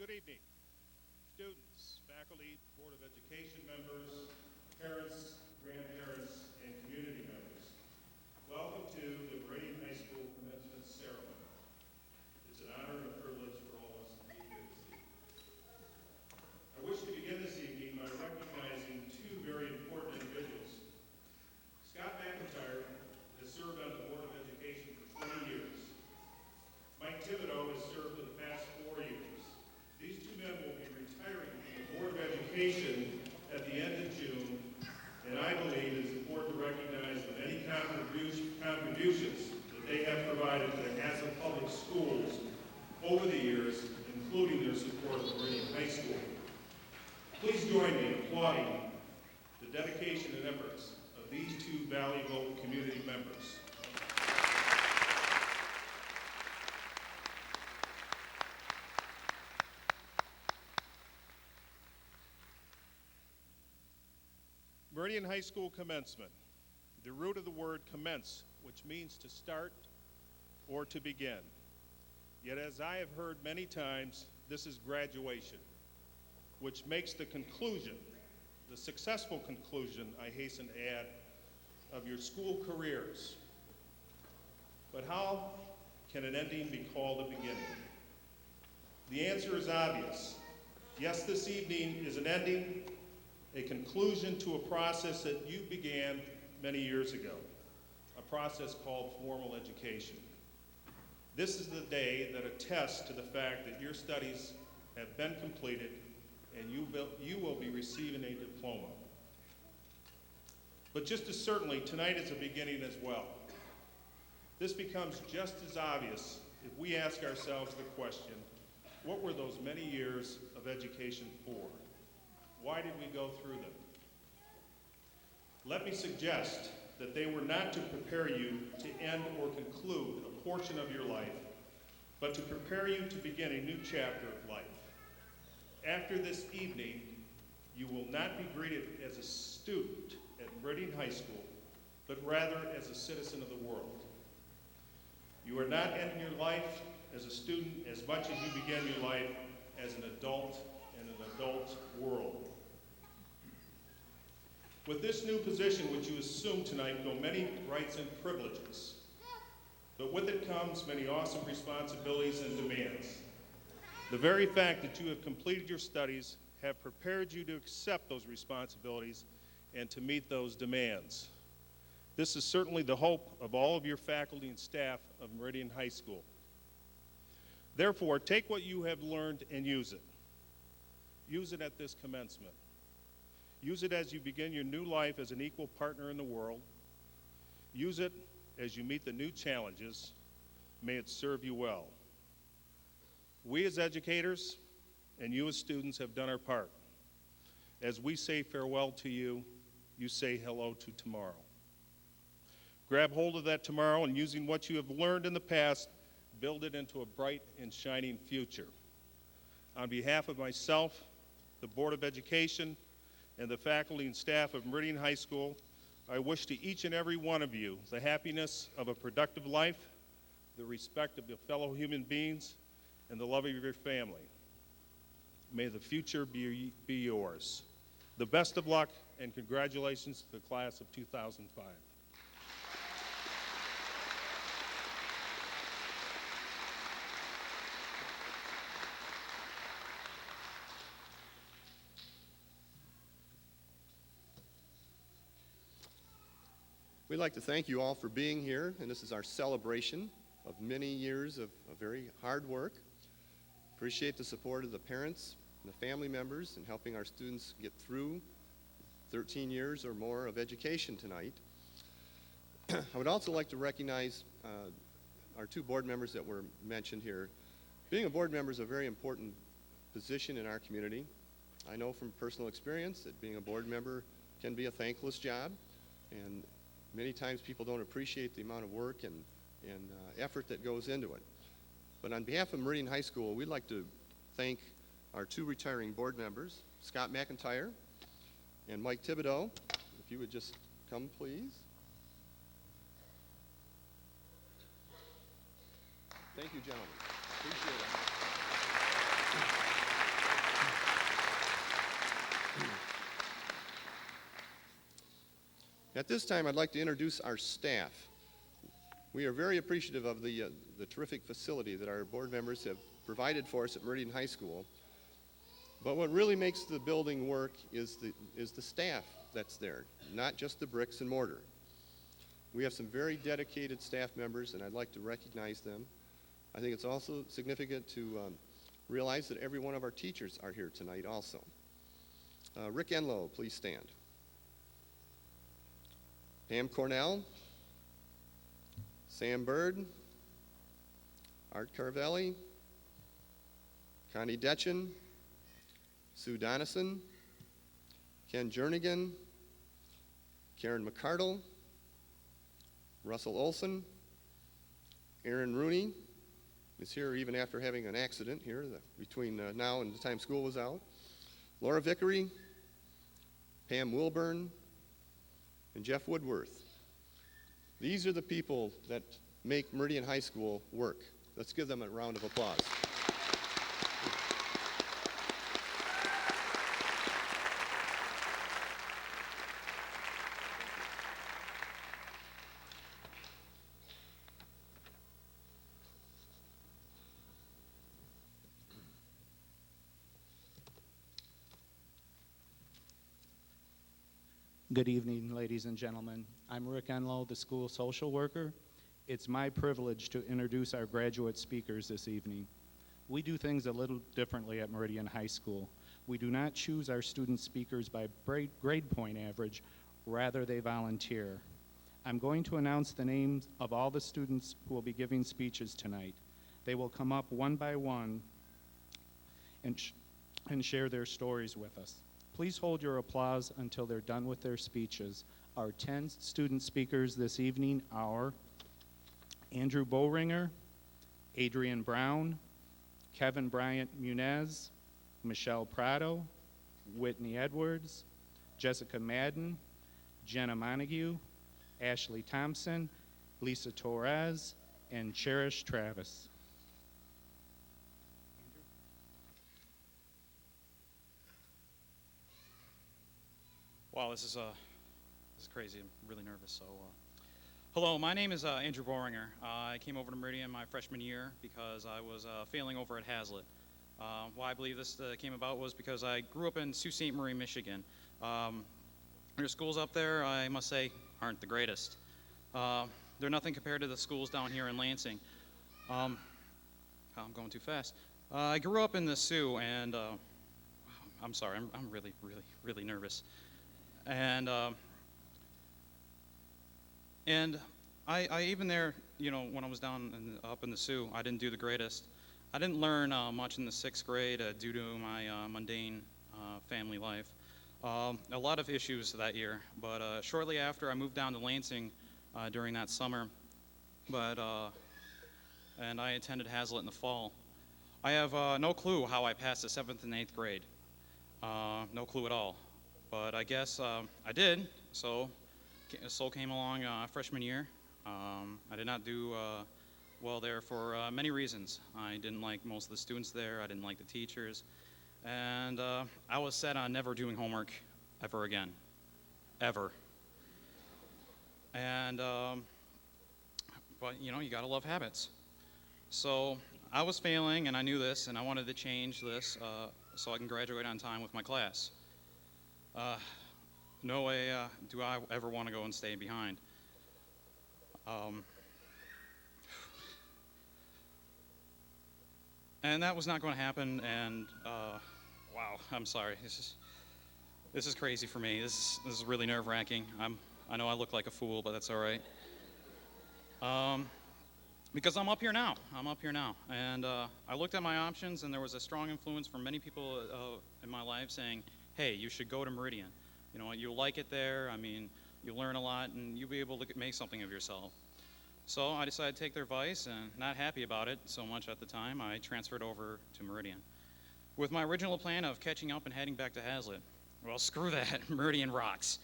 Good evening, students, faculty, Board of Education members, parents, grandparents, and community members. Welcome to the Meridian High School commencement ceremony. It's an honor and a privilege for all of us to be here this evening. I wish to begin this evening by recognizing two very important individuals. Scott McIntyre has served on the Board of Education for 20 years. Mike Thibodeau has served for the past 4 years. These two men will be retiring from the Board of Education at the end of June, and I believe it's important to recognize the many contributions that they have provided to the Hazlet Public Schools over the years, including their support of Meridian High School. Please join me in applauding the dedication and efforts of these two valuable community members. Meridian High School commencement. The root of the word commence, which means to start or to begin. Yet as I have heard many times, this is graduation, which makes the conclusion, the successful conclusion, I hasten to add, of your school careers. But how can an ending be called a beginning? The answer is obvious. Yes, this evening is an ending, a conclusion to a process that you began many years ago, a process called formal education. This is the day that attests to the fact that your studies have been completed and you will be receiving a diploma. But just as certainly, tonight is a beginning as well. This becomes just as obvious if we ask ourselves the question, what were those many years of education for? Why did we go through them? Let me suggest that they were not to prepare you to end or conclude a portion of your life, but to prepare you to begin a new chapter of life. After this evening, you will not be greeted as a student at Meridian High School, but rather as a citizen of the world. You are not ending your life as a student as much as you began your life as an adult in an adult world. With this new position which you assume tonight go many rights and privileges, but with it comes many awesome responsibilities and demands. The very fact that you have completed your studies have prepared you to accept those responsibilities and to meet those demands. This is certainly the hope of all of your faculty and staff of Meridian High School. Therefore, take what you have learned and use it. Use it at this commencement. Use it as you begin your new life as an equal partner in the world. Use it as you meet the new challenges. May it serve you well. We as educators and you as students have done our part. As we say farewell to you, you say hello to tomorrow. Grab hold of that tomorrow and using what you have learned in the past, build it into a bright and shining future. On behalf of myself, the Board of Education, and the faculty and staff of Meridian High School, I wish to each and every one of you the happiness of a productive life, the respect of your fellow human beings, and the love of your family. May the future be yours. The best of luck and congratulations to the class of 2005. We'd like to thank you all for being here, and this is our celebration of many years of very hard work. Appreciate the support of the parents and the family members in helping our students get through 13 years or more of education tonight. I would also like to recognize our two board members that were mentioned here. Being a board member is a very important position in our community. I know from personal experience that being a board member can be a thankless job, and many times people don't appreciate the amount of work and effort that goes into it. But on behalf of Meridian High School, we'd like to thank our two retiring board members, Scott McIntyre and Mike Thibodeau. If you would just come, please. Thank you, gentlemen. Appreciate it. At this time, I'd like to introduce our staff. We are very appreciative of the terrific facility that our board members have provided for us at Meridian High School. But what really makes the building work is the staff that's there, not just the bricks and mortar. We have some very dedicated staff members, and I'd like to recognize them. I think it's also significant to realize that every one of our teachers are here tonight also. Rick Enlow, please stand. Pam Cornell, Sam Bird, Art Carvelli, Connie Detchen, Sue Donison, Ken Jernigan, Karen McCardle, Russell Olson, Aaron Rooney is here even after having an accident here between now and the time school was out, Laura Vickery, Pam Wilburn, and Jeff Woodworth. These are the people that make Meridian High School work. Let's give them a round of applause. Good evening, ladies and gentlemen. I'm Rick Enlow, the school social worker. It's my privilege to introduce our graduate speakers this evening. We do things a little differently at Meridian High School. We do not choose our student speakers by grade point average, rather they volunteer. I'm going to announce the names of all the students who will be giving speeches tonight. They will come up one by one and share their stories with us. Please hold your applause until they're done with their speeches. Our 10 student speakers this evening are Andrew Bowringer, Adrian Brown, Kevin Bryant Munez, Michelle Prado, Whitney Edwards, Jessica Madden, Jenna Montague, Ashley Thompson, Lisa Torres, and Cherish Travis. Wow, this is crazy. I'm really nervous. So, hello, my name is Andrew Boringer. I came over to Meridian my freshman year because I was failing over at Hazlitt. Why I believe this came about was because I grew up in Sault Ste. Marie, Michigan. Your schools up there, I must say, aren't the greatest. They're nothing compared to the schools down here in Lansing. I'm going too fast. I grew up in the Sioux, and I'm sorry, I'm really, really, really nervous. And I even there, you know, when I was up in the Sioux, I didn't do the greatest. I didn't learn much in the 6th grade due to my mundane family life. A lot of issues that year, but shortly after I moved down to Lansing during that summer, and I attended Hazlitt in the fall. I have no clue how I passed the 7th and 8th grade. No clue at all. But I guess I did, so came along freshman year. I did not do well there for many reasons. I didn't like most of the students there, I didn't like the teachers, and I was set on never doing homework ever again, ever. And, but you know, you gotta love habits. So I was failing, and I knew this, and I wanted to change this so I can graduate on time with my class. No way do I ever want to go and stay behind. And that was not going to happen, and wow, I'm sorry. This is crazy for me. This is really nerve-wracking. I know I look like a fool, but that's all right. Because I'm up here now. And I looked at my options, and there was a strong influence from many people in my life saying, hey, you should go to Meridian. You know, you'll like it there. I mean, you learn a lot, and you'll be able to make something of yourself. So I decided to take their advice, and not happy about it so much at the time, I transferred over to Meridian with my original plan of catching up and heading back to Hazlitt. Well, screw that. Meridian rocks.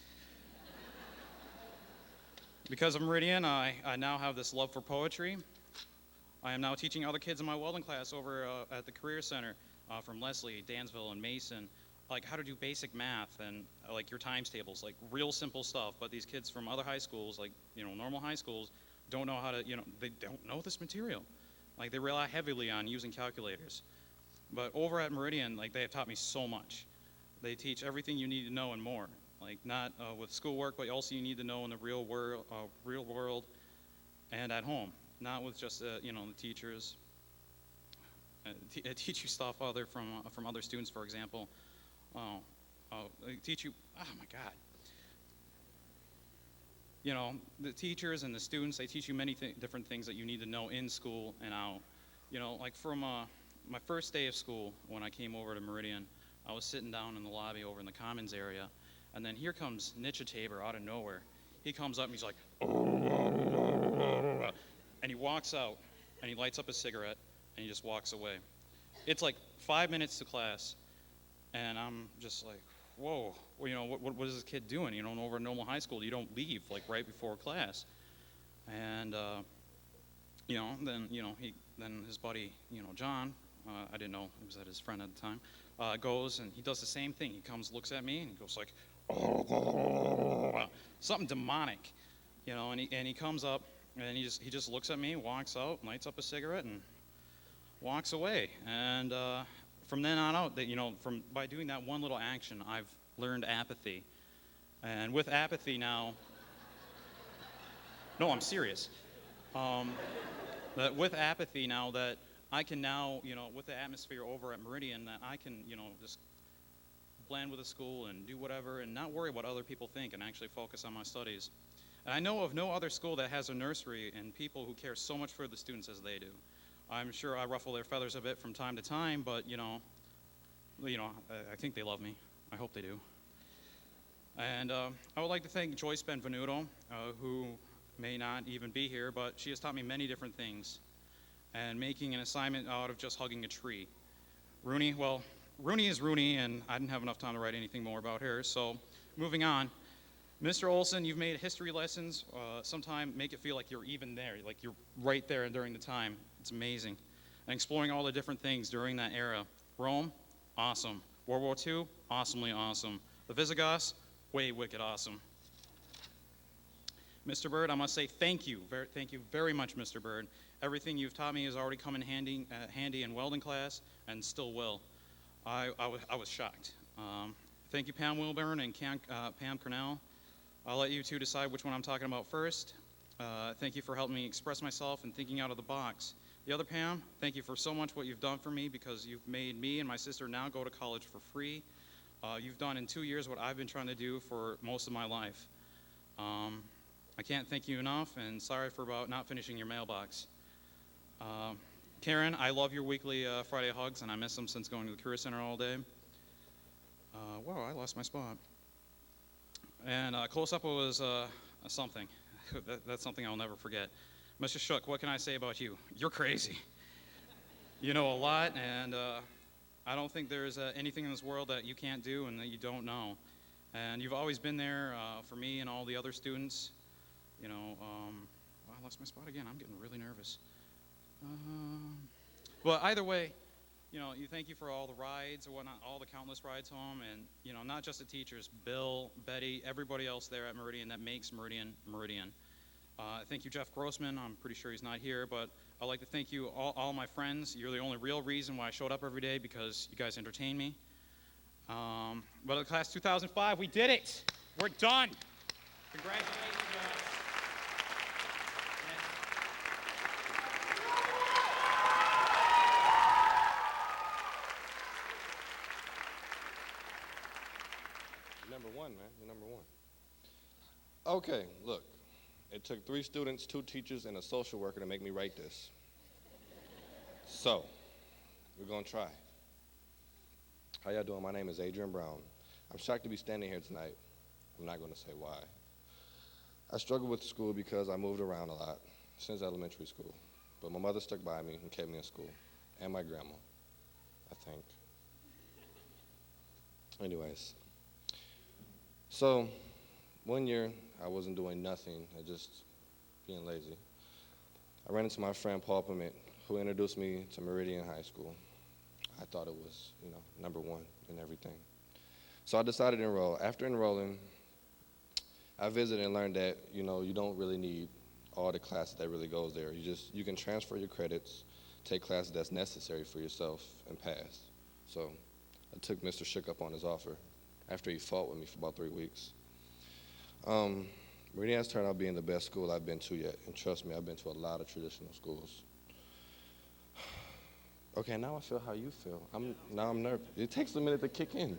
Because of Meridian, I now have this love for poetry. I am now teaching other kids in my welding class over at the Career Center from Leslie, Dansville, and Mason like how to do basic math and like your times tables, like real simple stuff. But these kids from other high schools, like, normal high schools, don't know how to, they don't know this material. Like they rely heavily on using calculators. But over at Meridian, like they have taught me so much. They teach everything you need to know and more. Like not with schoolwork, but also you need to know in the real world and at home. Not with just the teachers. Teach you stuff from other students, for example. They teach you. Oh my God. The teachers and the students, they teach you many different things that you need to know in school and out. Like from my first day of school when I came over to Meridian, I was sitting down in the lobby over in the Commons area, and then here comes Nitcha Tabor out of nowhere. He comes up and he's like, and he walks out, and he lights up a cigarette, and he just walks away. It's like 5 minutes to class, and I'm just like, whoa, well, what is this kid doing? Over at normal high school, you don't leave like right before class. And then his buddy, John, I didn't know he was his friend at the time, goes and he does the same thing. He comes, looks at me, and he goes like, something demonic, and he comes up and he just looks at me, walks out, lights up a cigarette, and walks away. And from then on out, by doing that one little action, I've learned apathy. And with apathy now, no, I'm serious. That with apathy now that I can now, with the atmosphere over at Meridian, that I can, just blend with the school and do whatever and not worry what other people think and actually focus on my studies. And I know of no other school that has a nursery and people who care so much for the students as they do. I'm sure I ruffle their feathers a bit from time to time, but, I think they love me. I hope they do. And I would like to thank Joyce Benvenuto, who may not even be here, but she has taught me many different things. And making an assignment out of just hugging a tree. Rooney is Rooney, and I didn't have enough time to write anything more about her, so moving on. Mr. Olson, you've made history lessons sometime make it feel like you're even there, like you're right there during the time. It's amazing. And exploring all the different things during that era. Rome, awesome. World War II, awesomely awesome. The Visigoths, way wicked awesome. Mr. Bird, I must say thank you very much, Mr. Bird. Everything you've taught me has already come in handy in welding class, and still will. I was shocked. Thank you, Pam Wilburn and Pam Cornell. I'll let you two decide which one I'm talking about first. Thank you for helping me express myself and thinking out of the box. The other Pam, thank you for so much what you've done for me, because you've made me and my sister now go to college for free. You've done in 2 years what I've been trying to do for most of my life. I can't thank you enough, and sorry for about not finishing your mailbox. Karen, I love your weekly Friday hugs, and I miss them since going to the Career Center all day. Whoa, I lost my spot. And close-up was something. That's something I'll never forget. Mr. Shook, what can I say about you? You're crazy. You know a lot, and I don't think there's anything in this world that you can't do and that you don't know. And you've always been there for me and all the other students. I lost my spot again. I'm getting really nervous. Well, either way, you thank you for all the rides or whatnot, all the countless rides home, and not just the teachers, Bill, Betty, everybody else there at Meridian that makes Meridian Meridian. Thank you, Jeff Grossman. I'm pretty sure he's not here, but I'd like to thank you, all my friends. You're the only real reason why I showed up every day, because you guys entertain me. But at class 2005, we did it. We're done. Congratulations, guys. You're number one, man. You're number one. Okay, look. It took 3 students, 2 teachers, and a social worker to make me write this. So, we're going to try. How y'all doing? My name is Adrian Brown. I'm shocked to be standing here tonight. I'm not going to say why. I struggled with school because I moved around a lot since elementary school. But my mother stuck by me and kept me in school. And my grandma, I think. Anyways. So, one year, I wasn't doing nothing, I just being lazy. I ran into my friend Paul Permit, who introduced me to Meridian High School. I thought it was, number one in everything. So I decided to enroll. After enrolling, I visited and learned that, you don't really need all the classes that really goes there. You can transfer your credits, take classes that's necessary for yourself, and pass. So I took Mr. Shook up on his offer after he fought with me for about 3 weeks. Meridian has turned out being the best school I've been to yet, and trust me, I've been to a lot of traditional schools. Okay, now I feel how you feel. Now I'm nervous. It takes a minute to kick in.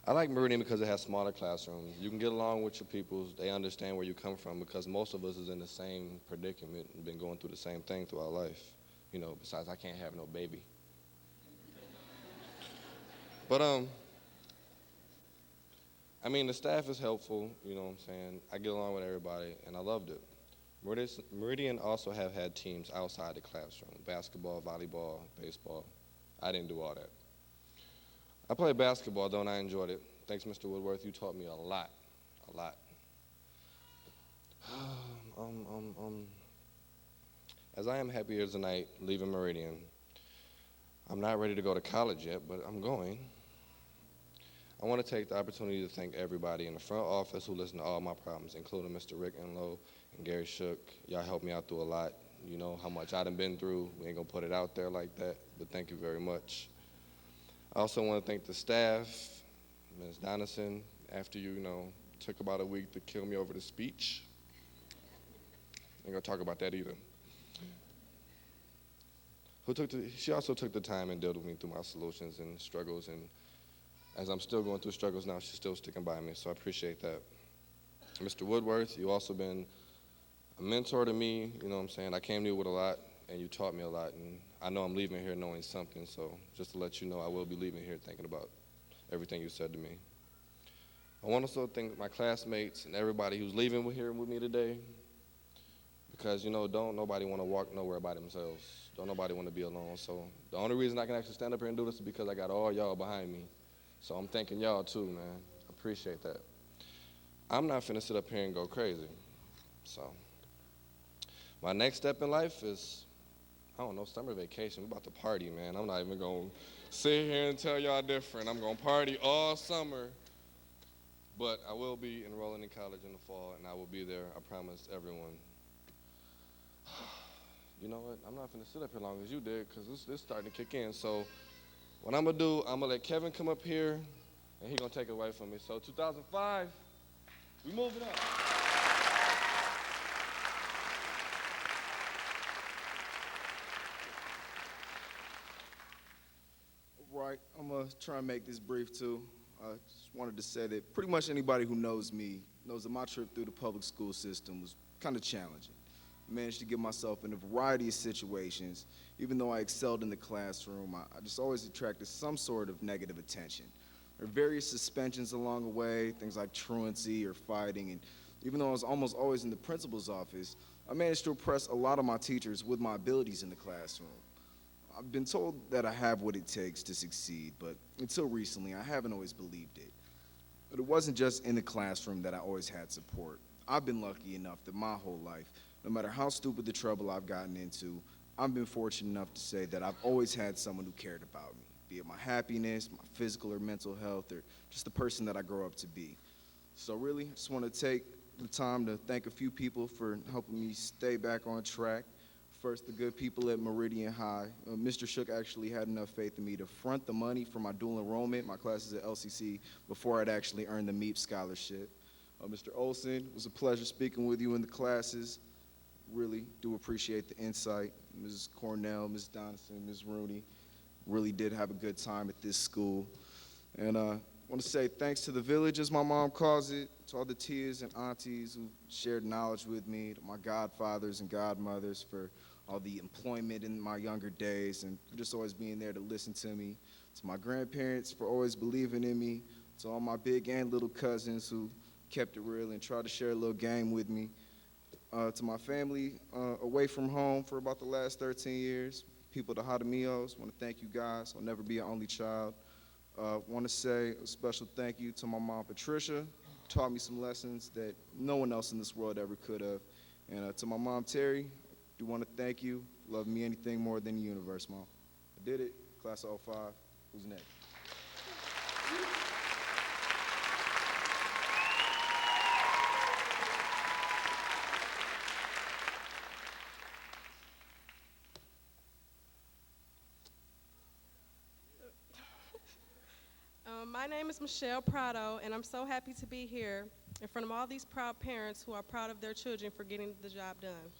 I like Meridian because it has smaller classrooms. You can get along with your peoples. They understand where you come from because most of us is in the same predicament and been going through the same thing through our life. Besides I can't have no baby. But the staff is helpful, you know what I'm saying? I get along with everybody, and I loved it. Meridian also have had teams outside the classroom, basketball, volleyball, baseball. I didn't do all that. I played basketball, though, and I enjoyed it. Thanks, Mr. Woodworth. You taught me a lot. As I am happy here tonight, leaving Meridian, I'm not ready to go to college yet, but I'm going. I want to take the opportunity to thank everybody in the front office who listened to all my problems, including Mr. Rick Enlow and Gary Shook. Y'all helped me out through a lot. You know how much I done been through. We ain't gonna put it out there like that, but thank you very much. I also want to thank the staff, Ms. Donison, after you took about a week to kill me over the speech. Ain't gonna talk about that either. She also took the time and dealt with me through my solutions and struggles, and as I'm still going through struggles now, she's still sticking by me, so I appreciate that. Mr. Woodworth, you also been a mentor to me, you know what I'm saying? I came to you with a lot, and you taught me a lot, and I know I'm leaving here knowing something, so just to let you know, I will be leaving here thinking about everything you said to me. I want to also thank my classmates and everybody who's leaving here with me today, because, don't nobody want to walk nowhere by themselves. Don't nobody want to be alone, so the only reason I can actually stand up here and do this is because I got all y'all behind me. So I'm thanking y'all too, man. I appreciate that. I'm not finna sit up here and go crazy. So my next step in life is, summer vacation. We're about to party, man. I'm not even gonna sit here and tell y'all different. I'm gonna party all summer. But I will be enrolling in college in the fall, and I will be there, I promise everyone. You know what? I'm not finna sit up here long as you did, because this starting to kick in. So what I'm gonna do, I'm gonna let Kevin come up here, and he gonna take it away from me. So 2005, we moving up. Right, I'm gonna try and make this brief too. I just wanted to say that pretty much anybody who knows me knows that my trip through the public school system was kind of challenging. I managed to get myself in a variety of situations. Even though I excelled in the classroom, I just always attracted some sort of negative attention. There were various suspensions along the way, things like truancy or fighting, and even though I was almost always in the principal's office, I managed to impress a lot of my teachers with my abilities in the classroom. I've been told that I have what it takes to succeed, but until recently, I haven't always believed it. But it wasn't just in the classroom that I always had support. I've been lucky enough that my whole life, no matter how stupid the trouble I've gotten into, I've been fortunate enough to say that I've always had someone who cared about me, be it my happiness, my physical or mental health, or just the person that I grow up to be. So really, I just want to take the time to thank a few people for helping me stay back on track. First, the good people at Meridian High. Mr. Shook actually had enough faith in me to front the money for my dual enrollment, my classes at LCC, before I'd actually earned the MEEP scholarship. Mr. Olson, it was a pleasure speaking with you in the classes. Really do appreciate the insight. Ms. Cornell, Ms. Donison, Ms. Rooney, really did have a good time at this school. And I want to say thanks to the village, as my mom calls it, to all the tias and aunties who shared knowledge with me, to my godfathers and godmothers for all the employment in my younger days and for just always being there to listen to me, to my grandparents for always believing in me, to all my big and little cousins who kept it real and tried to share a little game with me, to my family away from home for about the last 13 years, people to Hadamios, want to thank you guys. I'll never be an only child. Want to say a special thank you to my mom, Patricia, taught me some lessons that no one else in this world ever could have. And to my mom, Terry, I do want to thank you. Love me anything more than the universe, Mom. I did it. Class of 05. Who's next? My name is Michelle Prado, and I'm so happy to be here in front of all these proud parents who are proud of their children for getting the job done.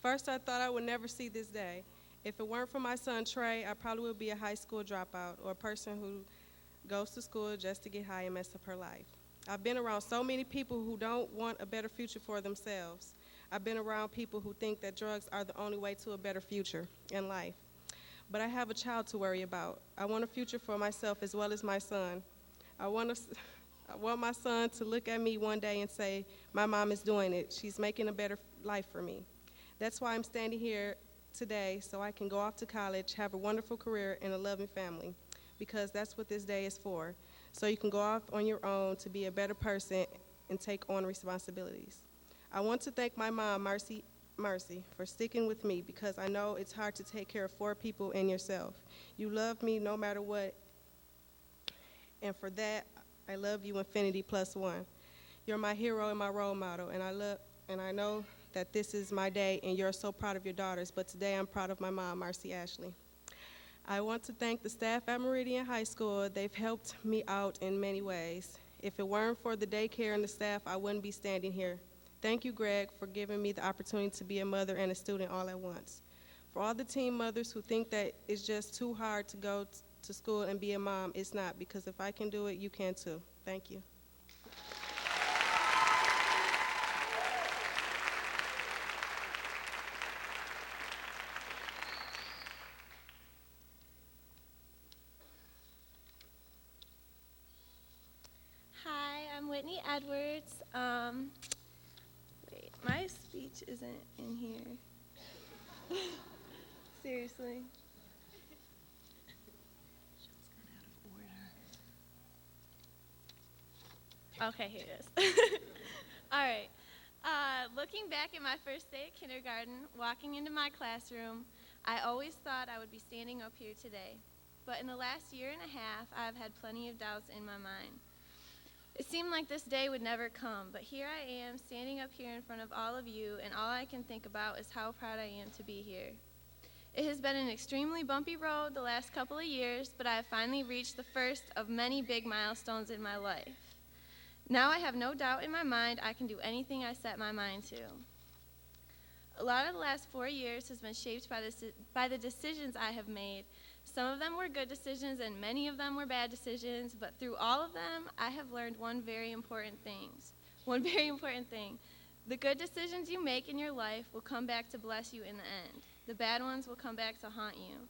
First, I thought I would never see this day. If it weren't for my son Trey, I probably would be a high school dropout or a person who goes to school just to get high and mess up her life. I've been around so many people who don't want a better future for themselves. I've been around people who think that drugs are the only way to a better future in life. But I have a child to worry about. I want a future for myself as well as my son. I want my son to look at me one day and say, my mom is doing it. She's making a better life for me. That's why I'm standing here today, so I can go off to college, have a wonderful career, and a loving family, because that's what this day is for. So you can go off on your own to be a better person and take on responsibilities. I want to thank my mom, Mercy, for sticking with me, because I know it's hard to take care of 4 people and yourself. You love me no matter what, and for that, I love you infinity plus 1. You're my hero and my role model, and I know that this is my day, and you're so proud of your daughters, but today I'm proud of my mom, Marcy Ashley. I want to thank the staff at Meridian High School. They've helped me out in many ways. If it weren't for the daycare and the staff, I wouldn't be standing here. Thank you, Greg, for giving me the opportunity to be a mother and a student all at once. For all the teen mothers who think that it's just too hard to go to school and be a mom, it's not, because if I can do it, you can too. Thank you. Hi, I'm Whitney Edwards. Wait, my speech isn't in here. Seriously. Okay, here it is. All right. Looking back at my first day at kindergarten, walking into my classroom, I always thought I would be standing up here today. But in the last year and a half, I've had plenty of doubts in my mind. It seemed like this day would never come, but here I am, standing up here in front of all of you, and all I can think about is how proud I am to be here. It has been an extremely bumpy road the last couple of years, but I have finally reached the first of many big milestones in my life. Now I have no doubt in my mind I can do anything I set my mind to. A lot of the last 4 years has been shaped by the decisions I have made. Some of them were good decisions and many of them were bad decisions, but through all of them, I have learned one very important thing. The good decisions you make in your life will come back to bless you in the end. The bad ones will come back to haunt you.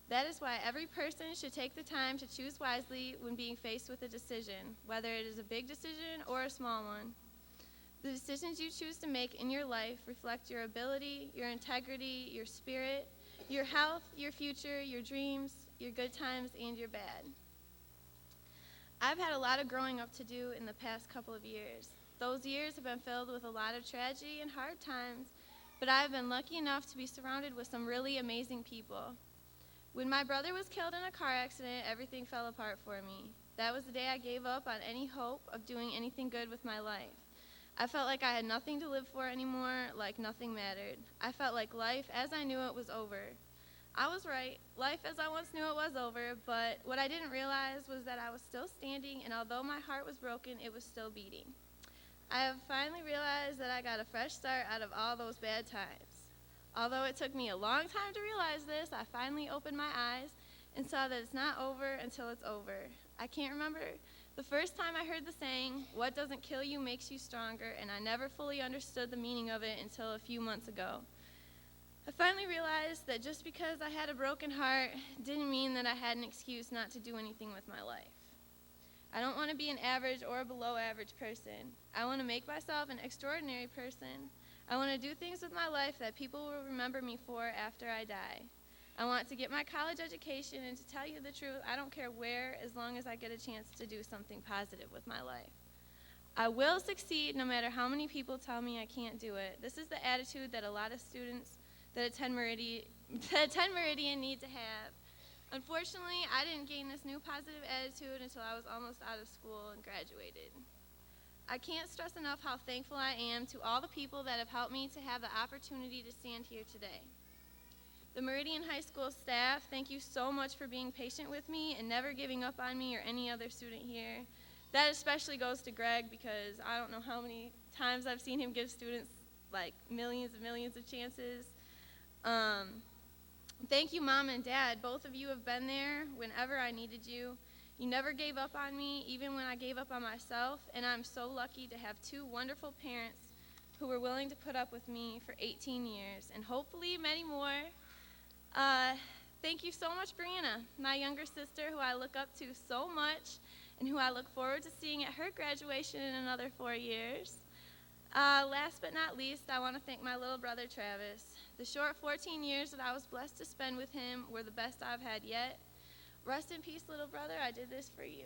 That is why every person should take the time to choose wisely when being faced with a decision, whether it is a big decision or a small one. The decisions you choose to make in your life reflect your ability, your integrity, your spirit, your health, your future, your dreams, your good times, and your bad. I've had a lot of growing up to do in the past couple of years. Those years have been filled with a lot of tragedy and hard times, but I've been lucky enough to be surrounded with some really amazing people. When my brother was killed in a car accident, everything fell apart for me. That was the day I gave up on any hope of doing anything good with my life. I felt like I had nothing to live for anymore, like nothing mattered. I felt like life as I knew it was over. I was right. Life as I once knew it was over, but what I didn't realize was that I was still standing, and although my heart was broken, it was still beating. I have finally realized that I got a fresh start out of all those bad times. Although it took me a long time to realize this, I finally opened my eyes and saw that it's not over until it's over. I can't remember the first time I heard the saying, "What doesn't kill you makes you stronger," and I never fully understood the meaning of it until a few months ago. I finally realized that just because I had a broken heart didn't mean that I had an excuse not to do anything with my life. I don't want to be an average or a below average person. I want to make myself an extraordinary person. I want to do things with my life that people will remember me for after I die. I want to get my college education, and to tell you the truth, I don't care where, as long as I get a chance to do something positive with my life. I will succeed no matter how many people tell me I can't do it. This is the attitude that a lot of students that attend Meridian need to have. Unfortunately, I didn't gain this new positive attitude until I was almost out of school and graduated. I can't stress enough how thankful I am to all the people that have helped me to have the opportunity to stand here today. The Meridian High School staff, thank you so much for being patient with me and never giving up on me or any other student here. That especially goes to Greg because I don't know how many times I've seen him give students like millions and millions of chances. Thank you, Mom and Dad. Both of you have been there whenever I needed you. You never gave up on me, even when I gave up on myself, and I'm so lucky to have two wonderful parents who were willing to put up with me for 18 years, and hopefully many more. Thank you so much, Brianna, my younger sister, who I look up to so much, and who I look forward to seeing at her graduation in another 4 years. Last but not least, I want to thank my little brother, Travis. The short 14 years that I was blessed to spend with him were the best I've had yet. Rest in peace, little brother. I did this for you.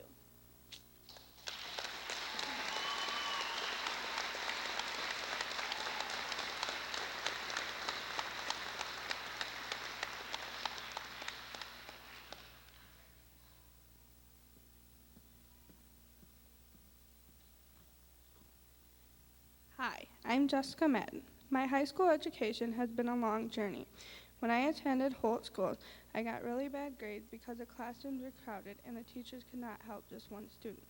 Hi, I'm Jessica Madden. My high school education has been a long journey. When I attended Holt Schools, I got really bad grades because the classrooms were crowded and the teachers could not help just one student.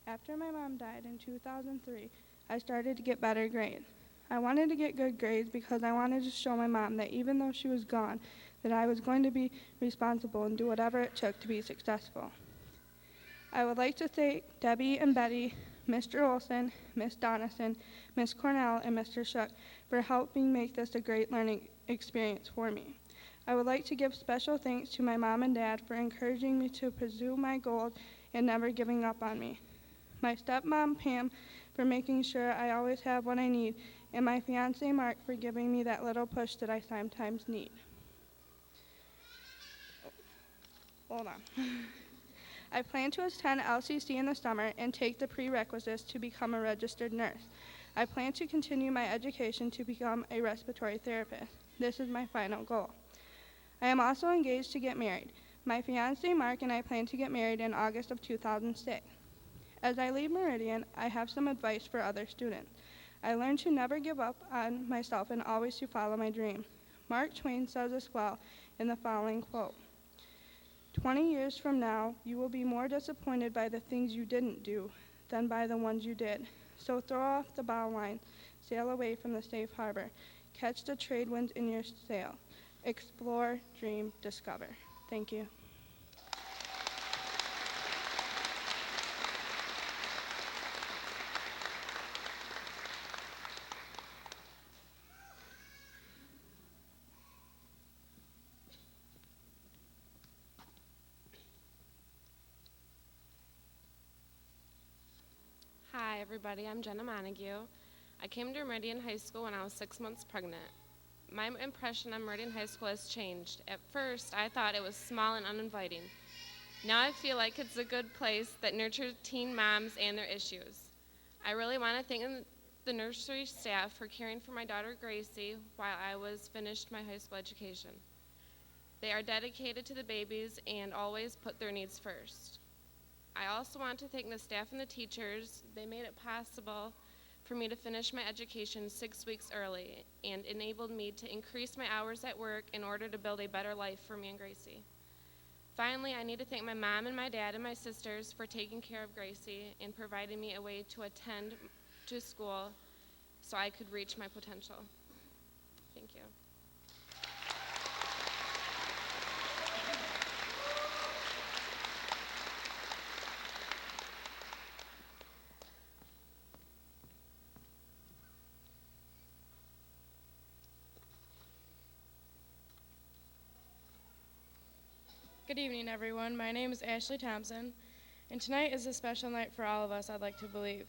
After my mom died in 2003, I started to get better grades. I wanted to get good grades because I wanted to show my mom that even though she was gone, that I was going to be responsible and do whatever it took to be successful. I would like to thank Debbie and Betty, Mr. Olson, Miss Donison, Miss Cornell, and Mr. Shook for helping make this a great learning experience for me. I would like to give special thanks to my mom and dad for encouraging me to pursue my goals and never giving up on me. My stepmom, Pam, for making sure I always have what I need, and my fiance, Mark, for giving me that little push that I sometimes need. Hold on. I plan to attend LCC in the summer and take the prerequisites to become a registered nurse. I plan to continue my education to become a respiratory therapist. This is my final goal. I am also engaged to get married. My fiance, Mark, and I plan to get married in August of 2006. As I leave Meridian, I have some advice for other students. I learned to never give up on myself and always to follow my dream. Mark Twain says this well in the following quote: 20 years from now, you will be more disappointed by the things you didn't do than by the ones you did. So throw off the bow line, sail away from the safe harbor, catch the trade winds in your sail, explore, dream, discover. Thank you. Hi, everybody. I'm Jenna Montague. I came to Meridian High School when I was 6 months pregnant. My impression on Meridian High School has changed. At first, I thought it was small and uninviting. Now I feel like it's a good place that nurtures teen moms and their issues. I really want to thank the nursery staff for caring for my daughter Gracie while I was finished my high school education. They are dedicated to the babies and always put their needs first. I also want to thank the staff and the teachers. They made it possible for me to finish my education 6 weeks early and enabled me to increase my hours at work in order to build a better life for me and Gracie. Finally, I need to thank my mom and my dad and my sisters for taking care of Gracie and providing me a way to attend to school so I could reach my potential. Thank you. Good evening, everyone. My name is Ashley Thompson, and tonight is a special night for all of us, I'd like to believe.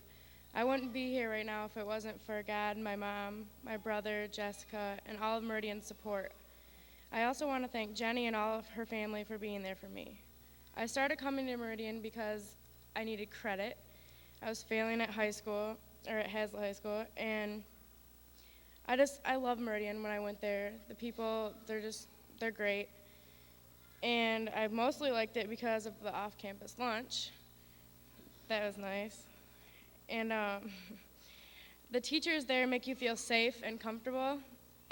I wouldn't be here right now if it wasn't for God, my mom, my brother, Jessica, and all of Meridian's support. I also want to thank Jenny and all of her family for being there for me. I started coming to Meridian because I needed credit. I was failing at high school, or at Hazlitt High School, and I love Meridian when I went there. The people, they're great. And I mostly liked it because of the off-campus lunch. That was nice. And the teachers there make you feel safe and comfortable,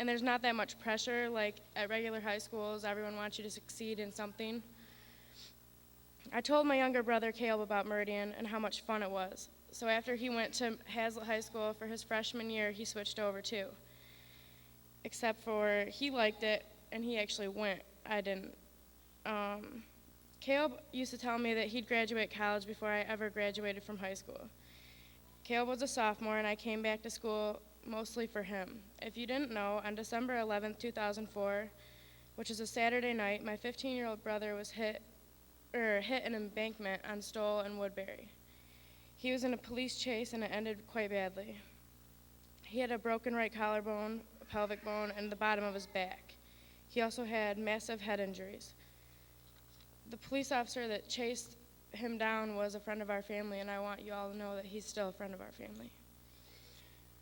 and there's not that much pressure like at regular high schools. Everyone wants you to succeed in something. I told my younger brother Caleb about Meridian and how much fun it was. So after he went to Hazlitt High School for his freshman year, he switched over too. Except for he liked it and he actually went. I didn't. Caleb used to tell me that he'd graduate college before I ever graduated from high school. Caleb was a sophomore and I came back to school mostly for him. If you didn't know, on December 11th, 2004, which is a Saturday night, my 15-year-old brother was hit an embankment on Stoll and Woodbury. He was in a police chase and it ended quite badly. He had a broken right collarbone, a pelvic bone, and the bottom of his back. He also had massive head injuries. The police officer that chased him down was a friend of our family, and I want you all to know that he's still a friend of our family.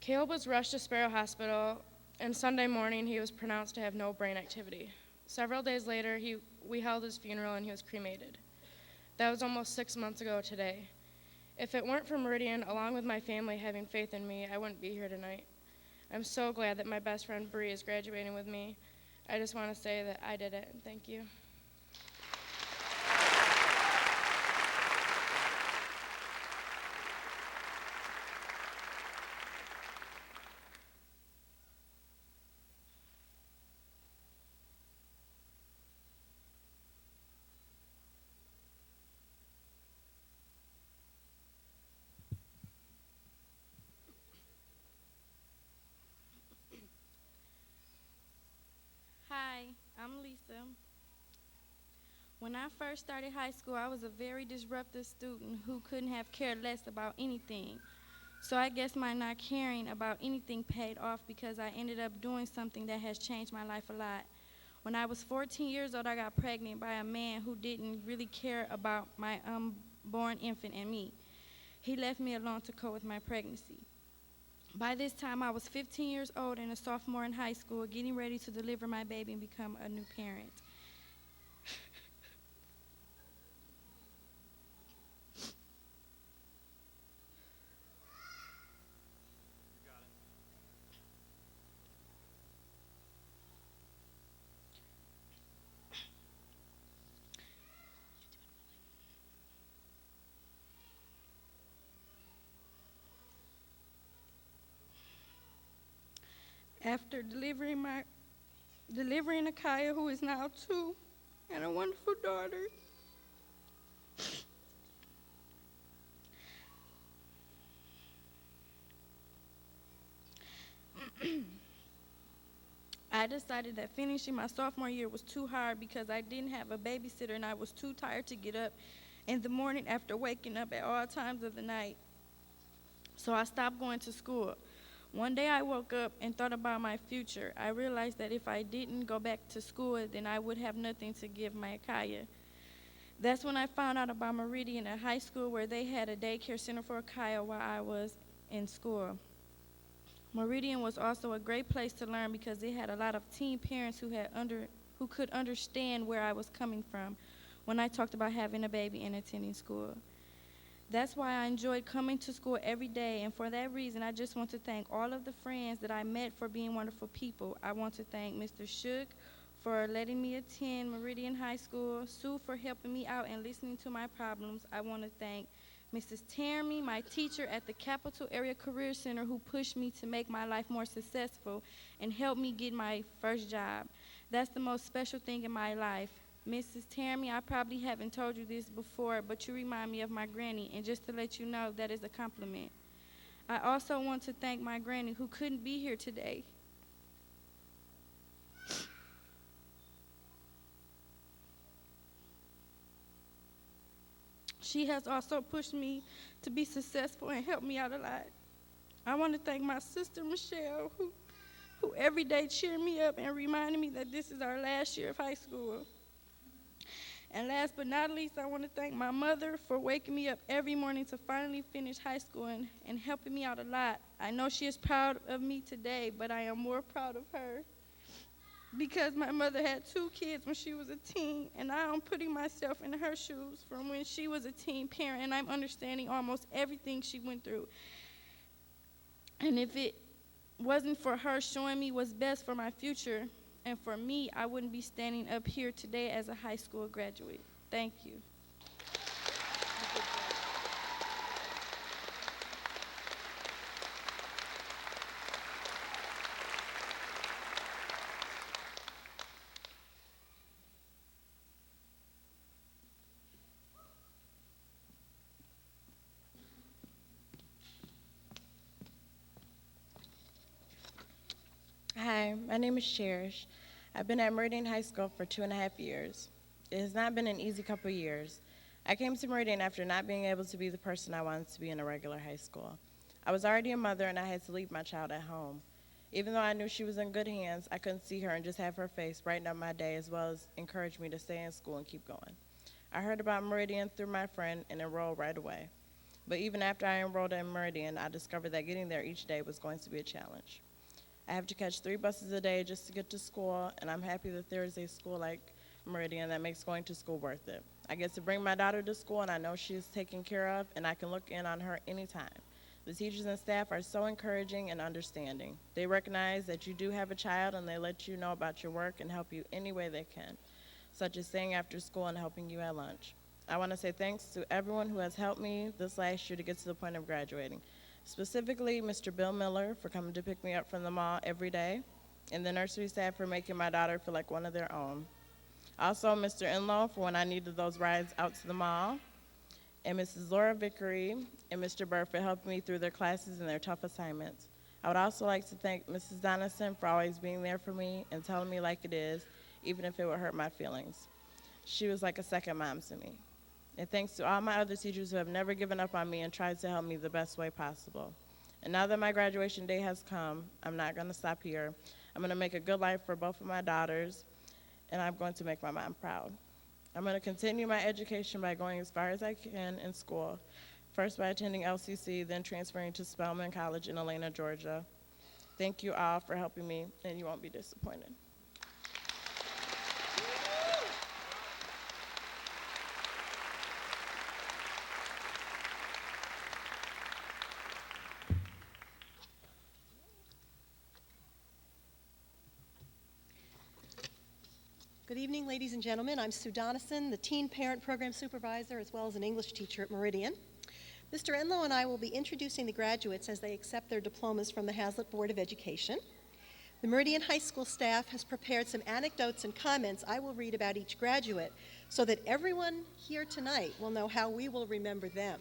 Caleb was rushed to Sparrow Hospital, and Sunday morning he was pronounced to have no brain activity. Several days later, we held his funeral and he was cremated. That was almost 6 months ago today. If it weren't for Meridian, along with my family having faith in me, I wouldn't be here tonight. I'm so glad that my best friend Bree is graduating with me. I just want to say that I did it, and thank you. Hi, I'm Lisa. When I first started high school, I was a very disruptive student who couldn't have cared less about anything. So I guess my not caring about anything paid off because I ended up doing something that has changed my life a lot. When I was 14 years old, I got pregnant by a man who didn't really care about my unborn infant and me. He left me alone to cope with my pregnancy. By this time, I was 15 years old and a sophomore in high school, getting ready to deliver my baby and become a new parent. After delivering Akaya, who is now 2, and a wonderful daughter, I decided that finishing my sophomore year was too hard because I didn't have a babysitter and I was too tired to get up in the morning after waking up at all times of the night. So I stopped going to school. One day I woke up and thought about my future. I realized that if I didn't go back to school, then I would have nothing to give my Akaya. That's when I found out about Meridian at high school, where they had a daycare center for Akaya while I was in school. Meridian was also a great place to learn because they had a lot of teen parents who could understand where I was coming from when I talked about having a baby and attending school. That's why I enjoyed coming to school every day, and for that reason, I just want to thank all of the friends that I met for being wonderful people. I want to thank Mr. Shook for letting me attend Meridian High School, Sue for helping me out and listening to my problems. I want to thank Mrs. Tammy, my teacher at the Capital Area Career Center, who pushed me to make my life more successful and helped me get my first job. That's the most special thing in my life. Mrs. Tammy, I probably haven't told you this before, but you remind me of my granny, and just to let you know, that is a compliment. I also want to thank my granny who couldn't be here today. She has also pushed me to be successful and helped me out a lot. I want to thank my sister, Michelle, who every day cheered me up and reminded me that this is our last year of high school. And last but not least, I want to thank my mother for waking me up every morning to finally finish high school and helping me out a lot. I know she is proud of me today, but I am more proud of her because my mother had 2 kids when she was a teen, and now I'm putting myself in her shoes from when she was a teen parent, and I'm understanding almost everything she went through. And if wasn't for her showing me what's best for my future and for me, I wouldn't be standing up here today as a high school graduate. Thank you. Hi, my name is Cherish. I've been at Meridian High School for 2.5 years. It has not been an easy couple years. I came to Meridian after not being able to be the person I wanted to be in a regular high school. I was already a mother and I had to leave my child at home. Even though I knew she was in good hands, I couldn't see her and just have her face brighten up my day as well as encourage me to stay in school and keep going. I heard about Meridian through my friend and enrolled right away. But even after I enrolled in Meridian, I discovered that getting there each day was going to be a challenge. I have to catch 3 buses a day just to get to school, and I'm happy that there is a school like Meridian that makes going to school worth it. I get to bring my daughter to school, and I know she is taken care of, and I can look in on her anytime. The teachers and staff are so encouraging and understanding. They recognize that you do have a child, and they let you know about your work and help you any way they can, such as staying after school and helping you at lunch. I want to say thanks to everyone who has helped me this last year to get to the point of graduating. Specifically, Mr. Bill Miller for coming to pick me up from the mall every day, and the nursery staff for making my daughter feel like one of their own. Also, Mr. Enlow for when I needed those rides out to the mall, and Mrs. Laura Vickery and Mr. Burr for helping me through their classes and their tough assignments. I would also like to thank Mrs. Donison for always being there for me and telling me like it is, even if it would hurt my feelings. She was like a second mom to me. And thanks to all my other teachers who have never given up on me and tried to help me the best way possible. And now that my graduation day has come, I'm not going to stop here. I'm going to make a good life for both of my daughters, and I'm going to make my mom proud. I'm going to continue my education by going as far as I can in school, first by attending LCC, then transferring to Spelman College in Atlanta, Georgia. Thank you all for helping me, and you won't be disappointed. Good evening, ladies and gentlemen. I'm Sue Donison, the Teen Parent Program Supervisor as well as an English teacher at Meridian. Mr. Enlow and I will be introducing the graduates as they accept their diplomas from the Hazlitt Board of Education. The Meridian High School staff has prepared some anecdotes and comments I will read about each graduate so that everyone here tonight will know how we will remember them.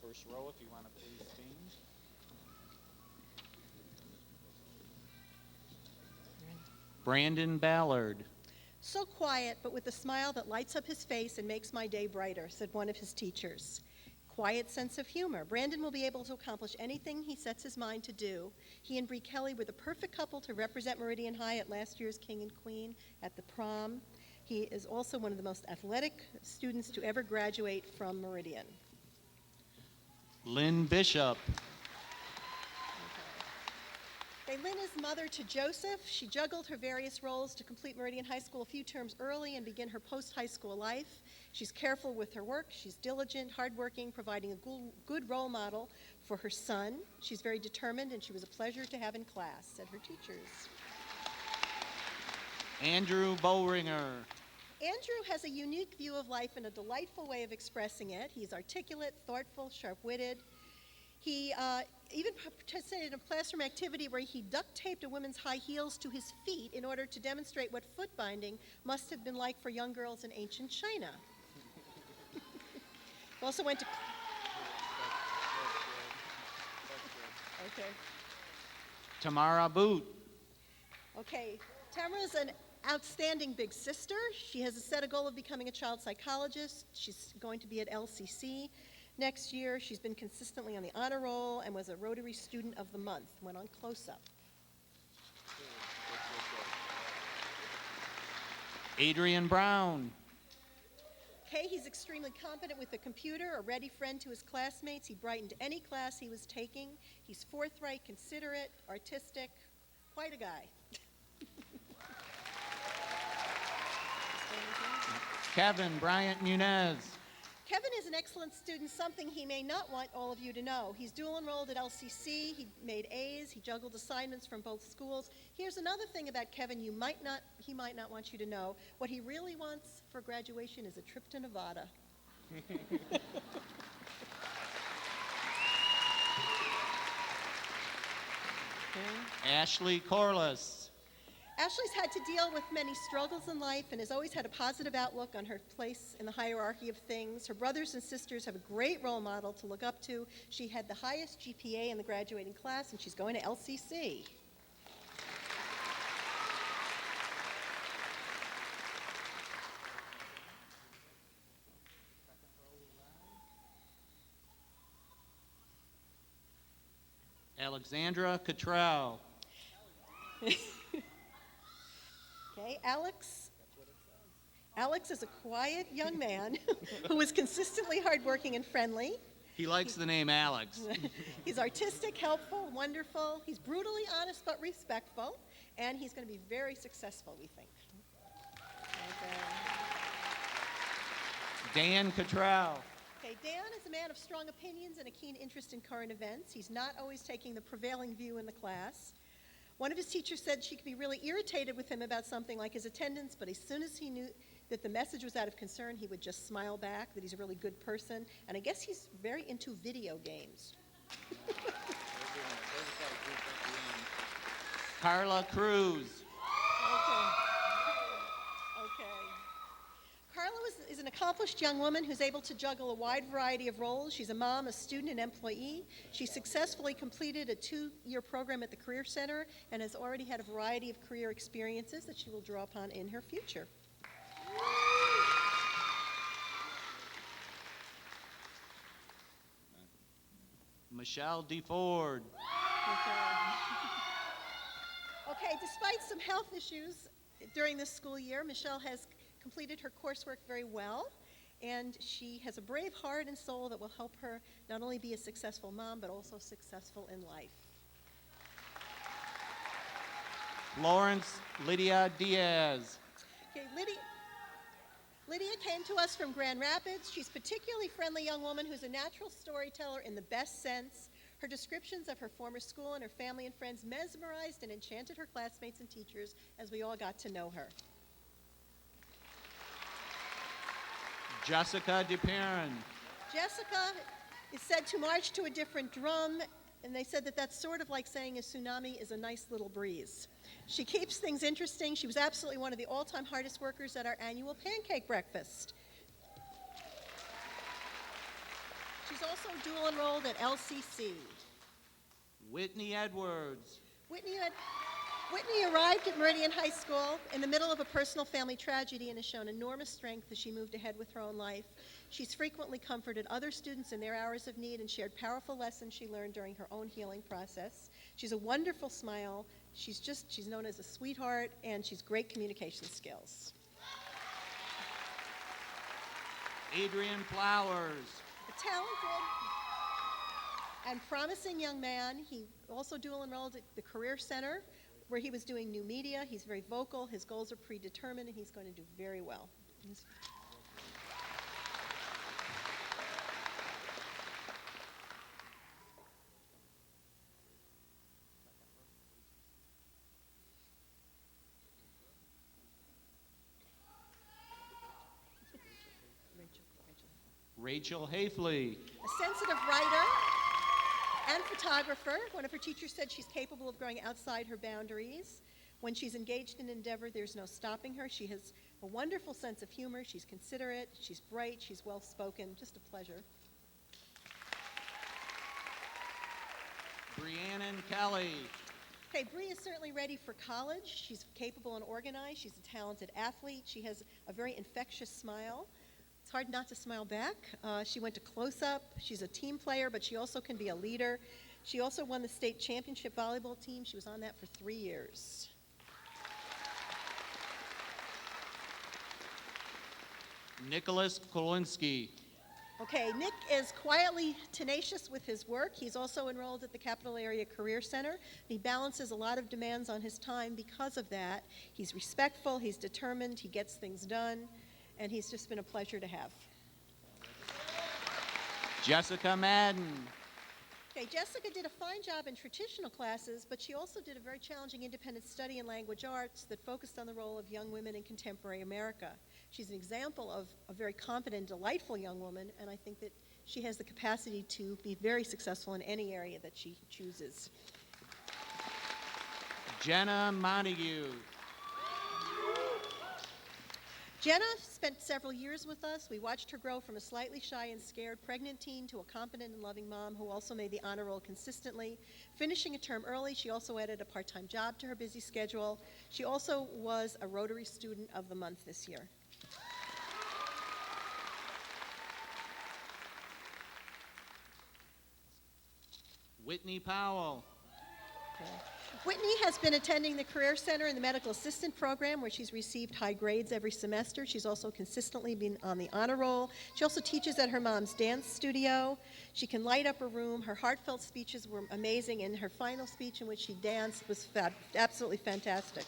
First row, if you want to please stand. Brandon Ballard. So quiet, but with a smile that lights up his face and makes my day brighter, said one of his teachers. Quiet sense of humor. Brandon will be able to accomplish anything he sets his mind to do. He and Bree Kelly were the perfect couple to represent Meridian High at last year's King and Queen at the prom. He is also one of the most athletic students to ever graduate from Meridian. Lynn Bishop. Lynn is mother to Joseph. She juggled her various roles to complete Meridian High School a few terms early and begin her post-high school life. She's careful with her work. She's diligent, hardworking, providing a good role model for her son. She's very determined, and she was a pleasure to have in class, said her teachers. Andrew Bowringer. Andrew has a unique view of life and a delightful way of expressing it. He's articulate, thoughtful, sharp-witted. He even participated in a classroom activity where he duct taped a woman's high heels to his feet in order to demonstrate what foot binding must have been like for young girls in ancient China. Also went to... Okay. Tamara Boot. Okay, Tamara's an outstanding big sister. She has set a goal of becoming a child psychologist. She's going to be at LCC next year. She's been consistently on the honor roll and was a Rotary Student of the Month, went on close-up. Adrian Brown. Okay, he's extremely competent with the computer, a ready friend to his classmates. He brightened any class he was taking. He's forthright, considerate, artistic, quite a guy. Kevin Bryant Munez. Kevin is is an excellent student, something he may not want all of you to know. He's dual enrolled at LCC, he made A's, he juggled assignments from both schools. Here's another thing about Kevin he might not want you to know. What he really wants for graduation is a trip to Nevada. Ashley Corliss. Ashley's had to deal with many struggles in life and has always had a positive outlook on her place in the hierarchy of things. Her brothers and sisters have a great role model to look up to. She had the highest GPA in the graduating class, and she's going to LCC. Alexandra Cottrell. Okay, Alex is a quiet young man who is consistently hardworking and friendly. He likes the name Alex. He's artistic, helpful, wonderful. He's brutally honest but respectful, and he's going to be very successful, we think. Dan Cottrell. Okay, Dan is a man of strong opinions and a keen interest in current events. He's not always taking the prevailing view in the class. One of his teachers said she could be really irritated with him about something like his attendance, but as soon as he knew that the message was out of concern, he would just smile back, that he's a really good person. And I guess he's very into video games. Carla Cruz. Carla is an accomplished young woman who's able to juggle a wide variety of roles. She's a mom, a student, and employee. She successfully completed a 2-year program at the Career Center and has already had a variety of career experiences that she will draw upon in her future. Michelle DeFord. Okay, despite some health issues during this school year, Michelle has completed her coursework very well, and she has a brave heart and soul that will help her not only be a successful mom, but also successful in life. Florence Lydia Diaz. Okay, Lydia came to us from Grand Rapids. She's a particularly friendly young woman who's a natural storyteller in the best sense. Her descriptions of her former school and her family and friends mesmerized and enchanted her classmates and teachers as we all got to know her. Jessica DePerin. Jessica is said to march to a different drum, and they said that that's sort of like saying a tsunami is a nice little breeze. She keeps things interesting. She was absolutely one of the all-time hardest workers at our annual pancake breakfast. She's also dual enrolled at LCC. Whitney Edwards. Whitney arrived at Meridian High School in the middle of a personal family tragedy and has shown enormous strength as she moved ahead with her own life. She's frequently comforted other students in their hours of need and shared powerful lessons she learned during her own healing process. She's a wonderful smile. She's known as a sweetheart, and she's great communication skills. Adrian Flowers. A talented and promising young man. He also dual enrolled at the Career Center, where he was doing new media. He's very vocal, his goals are predetermined, and he's going to do very well. Rachel Hafley. A sensitive writer and photographer. One of her teachers said she's capable of going outside her boundaries. When she's engaged in endeavor, there's no stopping her. She has a wonderful sense of humor. She's considerate, she's bright, she's well-spoken. Just a pleasure. Brianna Kelly. Okay, Bree is certainly ready for college. She's capable and organized. She's a talented athlete. She has a very infectious smile. It's hard not to smile back. She went to close-up. She's a team player, but she also can be a leader. She also won the state championship volleyball team. She was on that for 3 years. Nicholas Kolinsky. Okay, Nick is quietly tenacious with his work. He's also enrolled at the Capital Area Career Center. He balances a lot of demands on his time because of that. He's respectful, he's determined, he gets things done, and he's just been a pleasure to have. Jessica Madden. Okay, Jessica did a fine job in traditional classes, but she also did a very challenging independent study in language arts that focused on the role of young women in contemporary America. She's an example of a very confident, delightful young woman, and I think that she has the capacity to be very successful in any area that she chooses. Jenna Montague. Jenna spent several years with us. We watched her grow from a slightly shy and scared pregnant teen to a competent and loving mom who also made the honor roll consistently. Finishing a term early, she also added a part-time job to her busy schedule. She also was a Rotary Student of the Month this year. Whitney Powell. Whitney has been attending the Career Center in the Medical Assistant Program, where she's received high grades every semester. She's also consistently been on the honor roll. She also teaches at her mom's dance studio. She can light up a room. Her heartfelt speeches were amazing, and her final speech in which she danced was absolutely fantastic.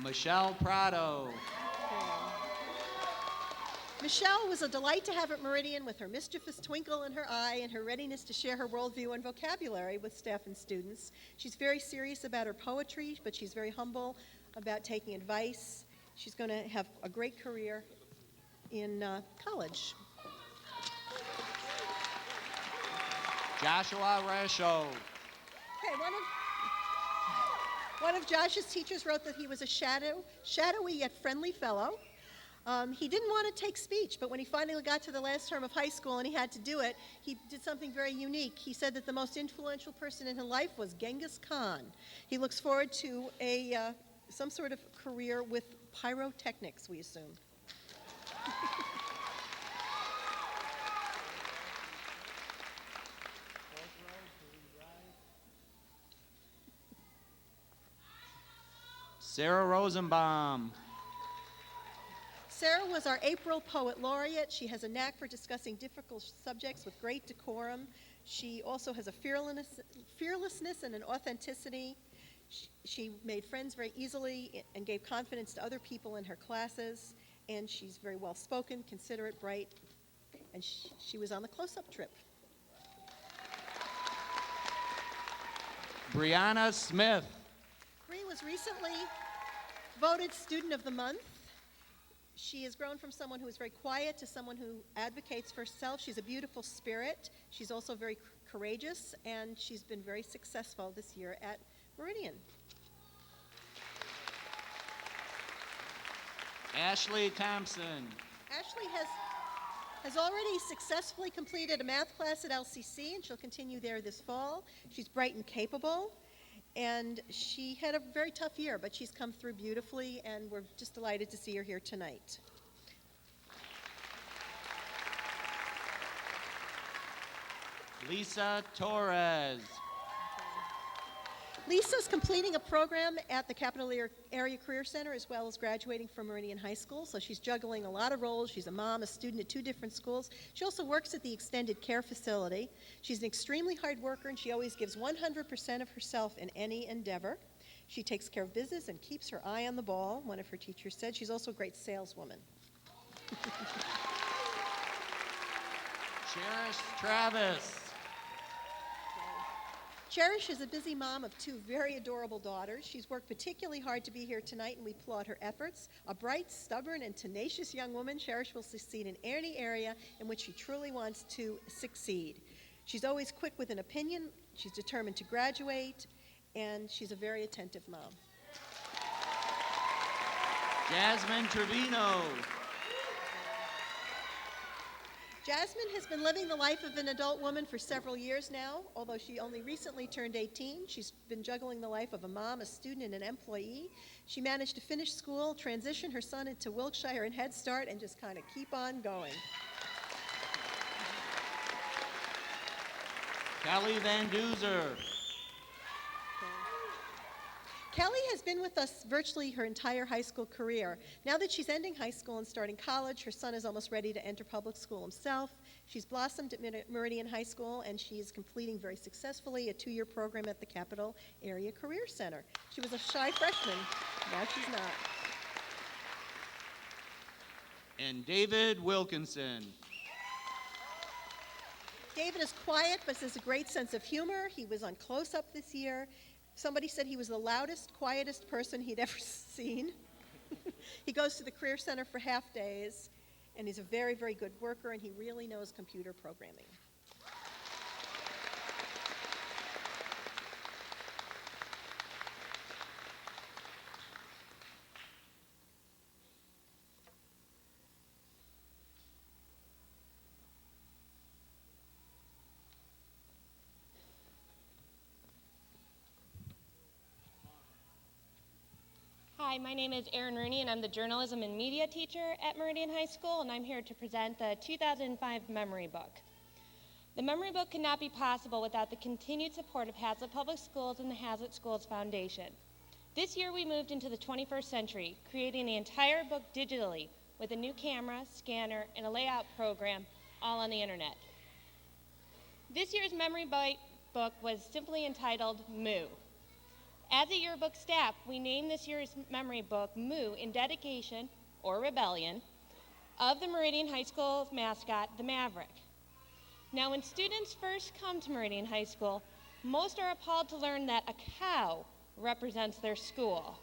Michelle Prado. Michelle was a delight to have at Meridian with her mischievous twinkle in her eye and her readiness to share her worldview and vocabulary with staff and students. She's very serious about her poetry, but she's very humble about taking advice. She's going to have a great career in college. Joshua Resho. Okay, one of Josh's teachers wrote that he was a shadowy yet friendly fellow. He didn't want to take speech, but when he finally got to the last term of high school and he had to do it, he did something very unique. He said that the most influential person in his life was Genghis Khan. He looks forward to some sort of career with pyrotechnics, we assume. Sarah Rosenbaum. Sarah was our April Poet Laureate. She has a knack for discussing difficult subjects with great decorum. She also has a fearlessness and an authenticity. She made friends very easily and gave confidence to other people in her classes. And she's very well-spoken, considerate, bright, and she was on the close-up trip. Brianna Smith. Bree was recently voted Student of the Month. She has grown from someone who is very quiet to someone who advocates for herself. She's a beautiful spirit. She's also very courageous, and she's been very successful this year at Meridian. Ashley Thompson. Ashley has already successfully completed a math class at LCC, and she'll continue there this fall. She's bright and capable, and she had a very tough year, but she's come through beautifully, and we're just delighted to see her here tonight. Lisa Torres. Lisa's completing a program at the Capital Area Career Center as well as graduating from Meridian High School, so she's juggling a lot of roles. She's a mom, a student at 2 different schools. She also works at the extended care facility. She's an extremely hard worker, and she always gives 100% of herself in any endeavor. She takes care of business and keeps her eye on the ball, one of her teachers said. She's also a great saleswoman. Cherish Travis. Cherish is a busy mom of 2 very adorable daughters. She's worked particularly hard to be here tonight, and we applaud her efforts. A bright, stubborn, and tenacious young woman, Cherish will succeed in any area in which she truly wants to succeed. She's always quick with an opinion, she's determined to graduate, and she's a very attentive mom. Jasmine Trevino. Jasmine has been living the life of an adult woman for several years now. Although she only recently turned 18, she's been juggling the life of a mom, a student, and an employee. She managed to finish school, transition her son into Wilkshire and Head Start, and just kind of keep on going. Kelly Van Duzer. Kelly has been with us virtually her entire high school career. Now that she's ending high school and starting college, her son is almost ready to enter public school himself. She's blossomed at Meridian High School, and she is completing very successfully a 2-year program at the Capital Area Career Center. She was a shy freshman. Now she's not. and David Wilkinson. David is quiet, but has a great sense of humor. He was on Close Up this year. Somebody said he was the loudest, quietest person he'd ever seen. He goes to the Career Center for half days, and he's a very, very good worker, and he really knows computer programming. Hi, my name is Erin Rooney, and I'm the journalism and media teacher at Meridian High School, and I'm here to present the 2005 Memory Book. The Memory Book could not be possible without the continued support of Hazlet Public Schools and the Hazlet Schools Foundation. This year we moved into the 21st century, creating the entire book digitally with a new camera, scanner, and a layout program, all on the internet. This year's Memory Book was simply entitled Moo. As a yearbook staff, we named this year's memory book Moo in dedication, or rebellion, of the Meridian High School's mascot, the Maverick. Now, when students first come to Meridian High School, most are appalled to learn that a cow represents their school.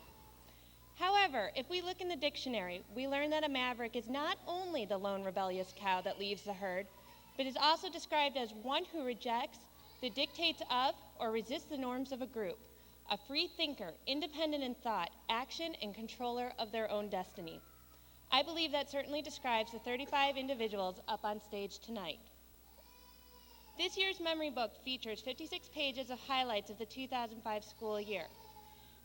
However, if we look in the dictionary, we learn that a maverick is not only the lone rebellious cow that leaves the herd, but is also described as one who rejects the dictates of or resists the norms of a group. A free thinker, independent in thought, action, and controller of their own destiny. I believe that certainly describes the 35 individuals up on stage tonight. This year's memory book features 56 pages of highlights of the 2005 school year.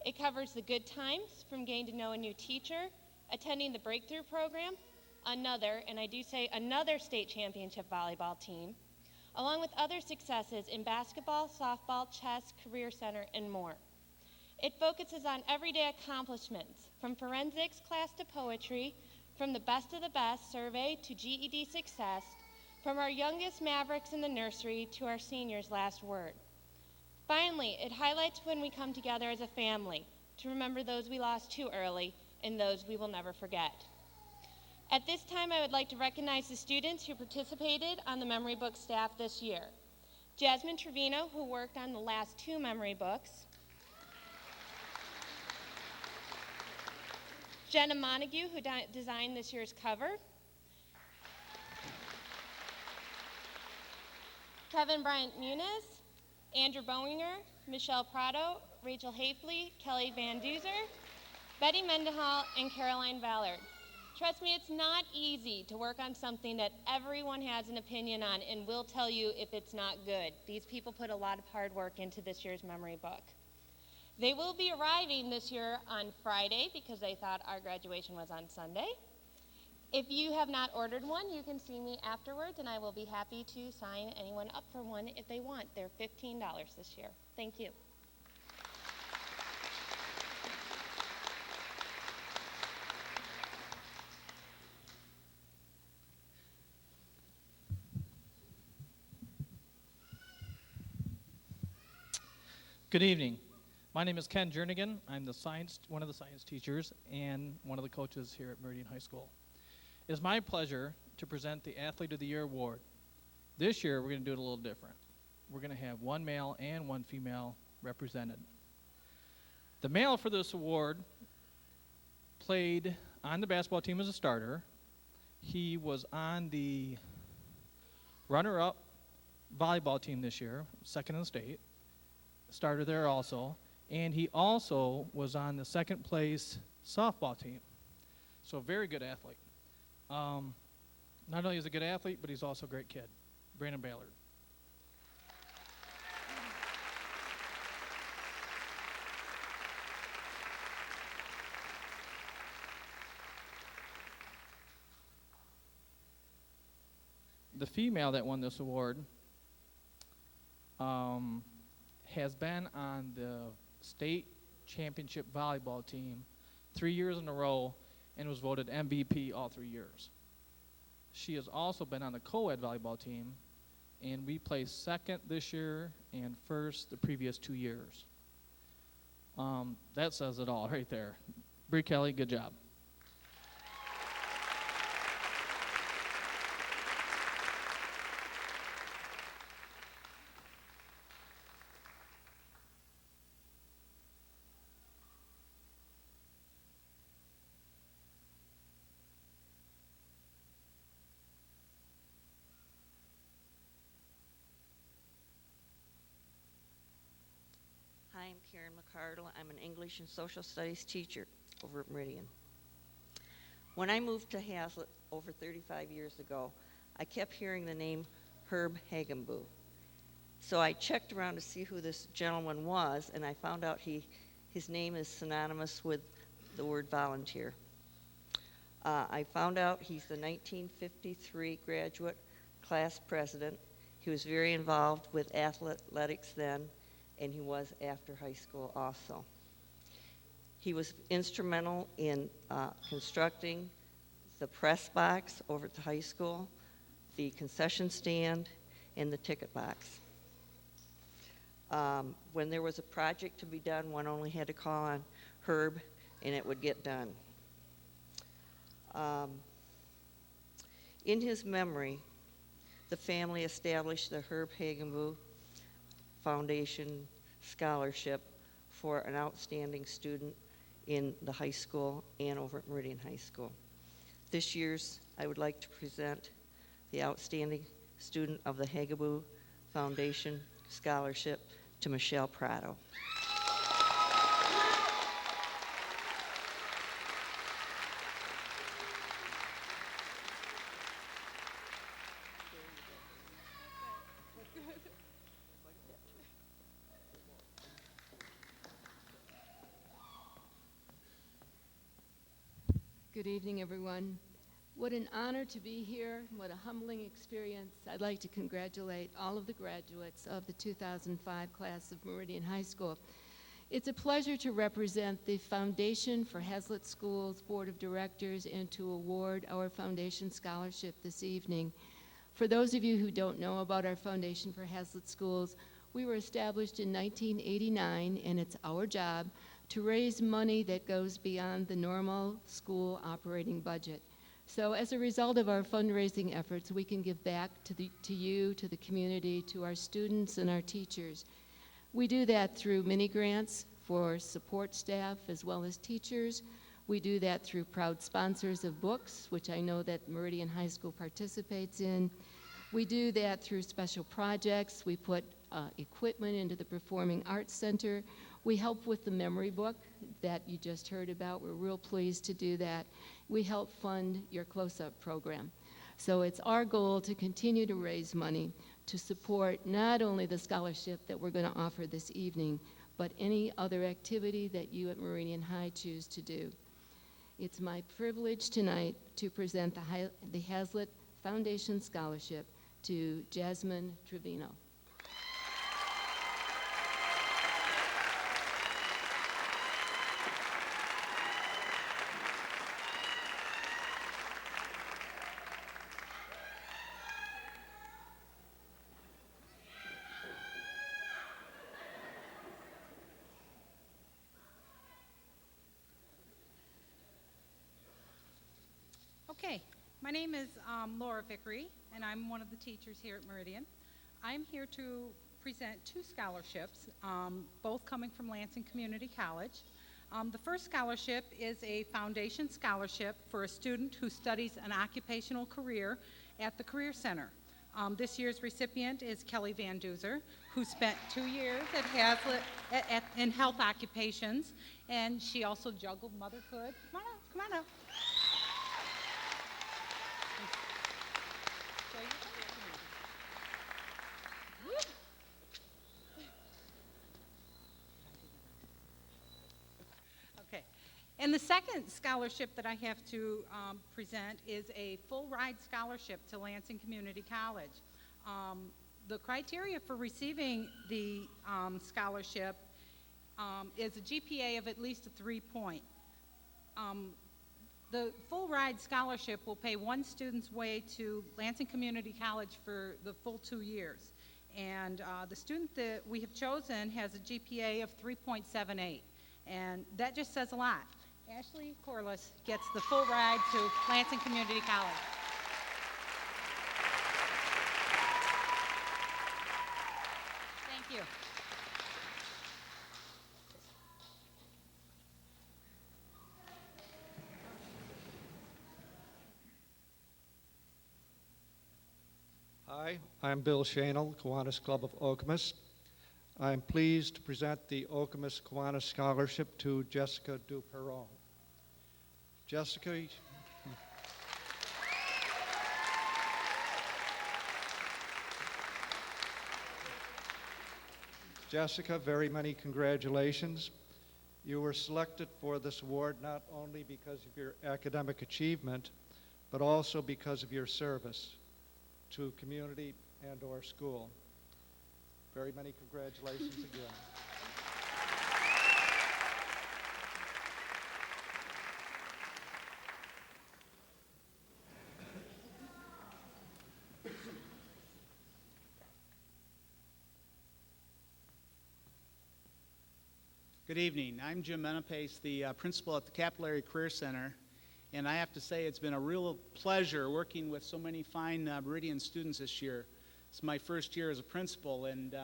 It covers the good times from getting to know a new teacher, attending the breakthrough program, another, and I do say another state championship volleyball team, along with other successes in basketball, softball, chess, career center, and more. It focuses on everyday accomplishments, from forensics class to poetry, from the best of the best survey to GED success, from our youngest mavericks in the nursery to our seniors' last word. Finally, it highlights when we come together as a family to remember those we lost too early and those we will never forget. At this time, I would like to recognize the students who participated on the memory book staff this year. Jasmine Trevino, who worked on the last two memory books. Jenna Montague, who designed this year's cover. Kevin Bryant Muniz, Andrew Bowinger, Michelle Prado, Rachel Hafley, Kelly Van Duzer, Betty Mendenhall, and Caroline Ballard. Trust me, it's not easy to work on something that everyone has an opinion on and will tell you if it's not good. These people put a lot of hard work into this year's memory book. They will be arriving this year on Friday because they thought our graduation was on Sunday. If you have not ordered one, you can see me afterwards, and I will be happy to sign anyone up for one if they want. They're $15 this year. Thank you. Good evening. My name is Ken Jernigan. I'm one of the science teachers and one of the coaches here at Meridian High School. It is my pleasure to present the Athlete of the Year award. This year, we're going to do it a little different. We're going to have one male and one female represented. The male for this award played on the basketball team as a starter. He was on the runner-up volleyball team this year, second in the state, starter there also. And he also was on the second place softball team. So a very good athlete. Not only is he a good athlete, but he's also a great kid. Brandon Ballard. The female that won this award has been on the state championship volleyball team 3 years in a row and was voted MVP all 3 years. She has also been on the co-ed volleyball team, and we placed second this year and first the previous 2 years. That says it all right there. Bree Kelly, good job. I'm Karen McCardle. I'm an English and Social Studies teacher over at Meridian. When I moved to Hazlet over 35 years ago, I kept hearing the name Herb Hagenbu. So I checked around to see who this gentleman was, and I found out his name is synonymous with the word volunteer. I found out he's the 1953 graduate class president. He was very involved with athletics then, and he was after high school also. He was instrumental in constructing the press box over at the high school, the concession stand, and the ticket box. When there was a project to be done, one only had to call on Herb, and it would get done. In his memory, the family established the Herb Hagenbu Foundation Scholarship for an outstanding student in the high school and over at Meridian High School. This year's, I would like to present the outstanding student of the Hagenbu Foundation Scholarship to Michelle Prado. Good evening, everyone. What an honor to be here. What a humbling experience. I'd like to congratulate all of the graduates of the 2005 class of Meridian High School. It's a pleasure to represent the Foundation for Hazlet Schools Board of Directors and to award our Foundation Scholarship this evening. For those of you who don't know about our Foundation for Hazlet Schools, we were established in 1989, and it's our job to raise money that goes beyond the normal school operating budget. So as a result of our fundraising efforts, we can give back to you, to the community, to our students and our teachers. We do that through mini grants for support staff as well as teachers. We do that through proud sponsors of books, which I know that Meridian High School participates in. We do that through special projects. We put equipment into the Performing Arts Center. We help with the memory book that you just heard about. We're real pleased to do that. We help fund your close-up program. So it's our goal to continue to raise money to support not only the scholarship that we're going to offer this evening, but any other activity that you at Meridian High choose to do. It's my privilege tonight to present the Hazlet Foundation Scholarship to Jasmine Trevino. Okay, my name is Laura Vickery, and I'm one of the teachers here at Meridian. I'm here to present two scholarships, both coming from Lansing Community College. The first scholarship is a foundation scholarship for a student who studies an occupational career at the Career Center. This year's recipient is Kelly Van Duzer, who spent 2 years at Hazlet in health occupations, and she also juggled motherhood. Come on up. Okay. And the second scholarship that I have to present is a full ride scholarship to Lansing Community College. The criteria for receiving the scholarship is a GPA of at least a 3-point. The full ride scholarship will pay one student's way to Lansing Community College for the full 2 years. And the student that we have chosen has a GPA of 3.78. And that just says a lot. Ashley Corliss gets the full ride to Lansing Community College. Thank you. Hi, I'm Bill Shanel, Kiwanis Club of Okemos. I'm pleased to present the Okemos Kiwanis Scholarship to Jessica Duperron. Jessica, very many congratulations. You were selected for this award not only because of your academic achievement, but also because of your service to community and or school. Very many congratulations again. Good evening. I'm Jim Menapace, the principal at the Capillary Career Center, and I have to say it's been a real pleasure working with so many fine Meridian students this year. It's my first year as a principal, and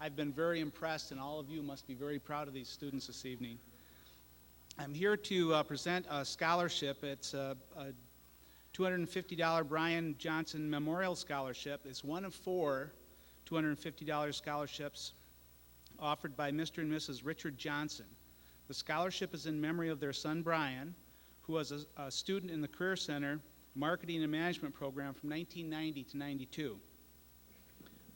I've been very impressed, and all of you must be very proud of these students this evening. I'm here to present a scholarship. It's a $250 Brian Johnson Memorial Scholarship. It's one of 4 $250 scholarships offered by Mr. and Mrs. Richard Johnson. The scholarship is in memory of their son Brian, who was a student in the Career Center Marketing and Management program from 1990 to 92.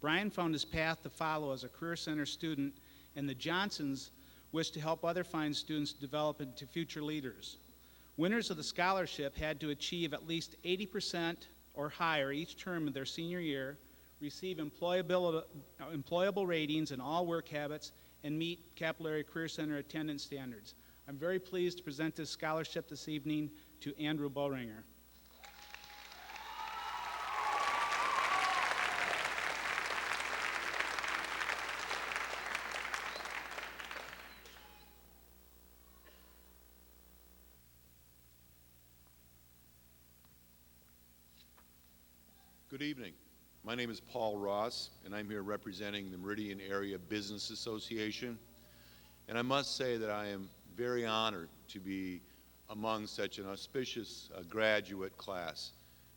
Brian found his path to follow as a Career Center student, and the Johnsons wish to help other fine students develop into future leaders. Winners of the scholarship had to achieve at least 80% or higher each term of their senior year, receive employable ratings in all work habits, and meet Capillary Career Center attendance standards. I'm very pleased to present this scholarship this evening to Andrew Boehringer. Good evening. My name is Paul Ross, and I'm here representing the Meridian Area Business Association. And I must say that I am very honored to be among such an auspicious graduate class.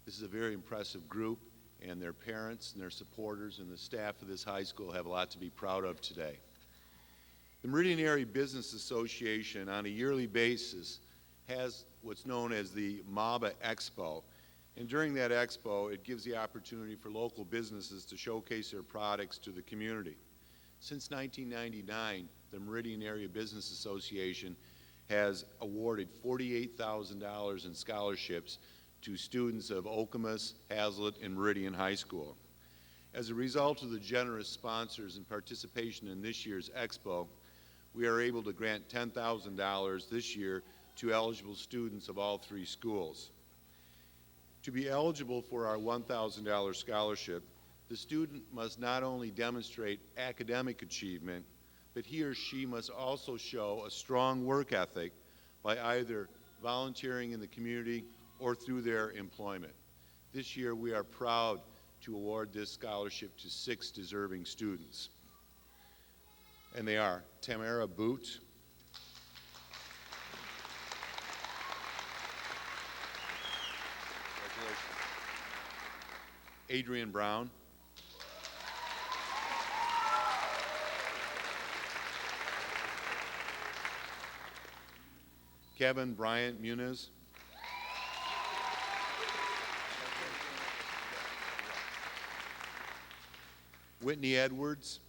This is a very impressive group, and their parents and their supporters and the staff of this high school have a lot to be proud of today. The Meridian Area Business Association, on a yearly basis, has what's known as the MABA Expo. And during that expo, it gives the opportunity for local businesses to showcase their products to the community. Since 1999, the Meridian Area Business Association has awarded $48,000 in scholarships to students of Okemos, Hazlitt, and Meridian High School. As a result of the generous sponsors and participation in this year's expo, we are able to grant $10,000 this year to eligible students of all 3 schools. To be eligible for our $1,000 scholarship, the student must not only demonstrate academic achievement, but he or she must also show a strong work ethic by either volunteering in the community or through their employment. This year, we are proud to award this scholarship to 6 deserving students. And they are Tamara Boot, Adrian Brown, Kevin Bryant Muniz, Whitney Edwards,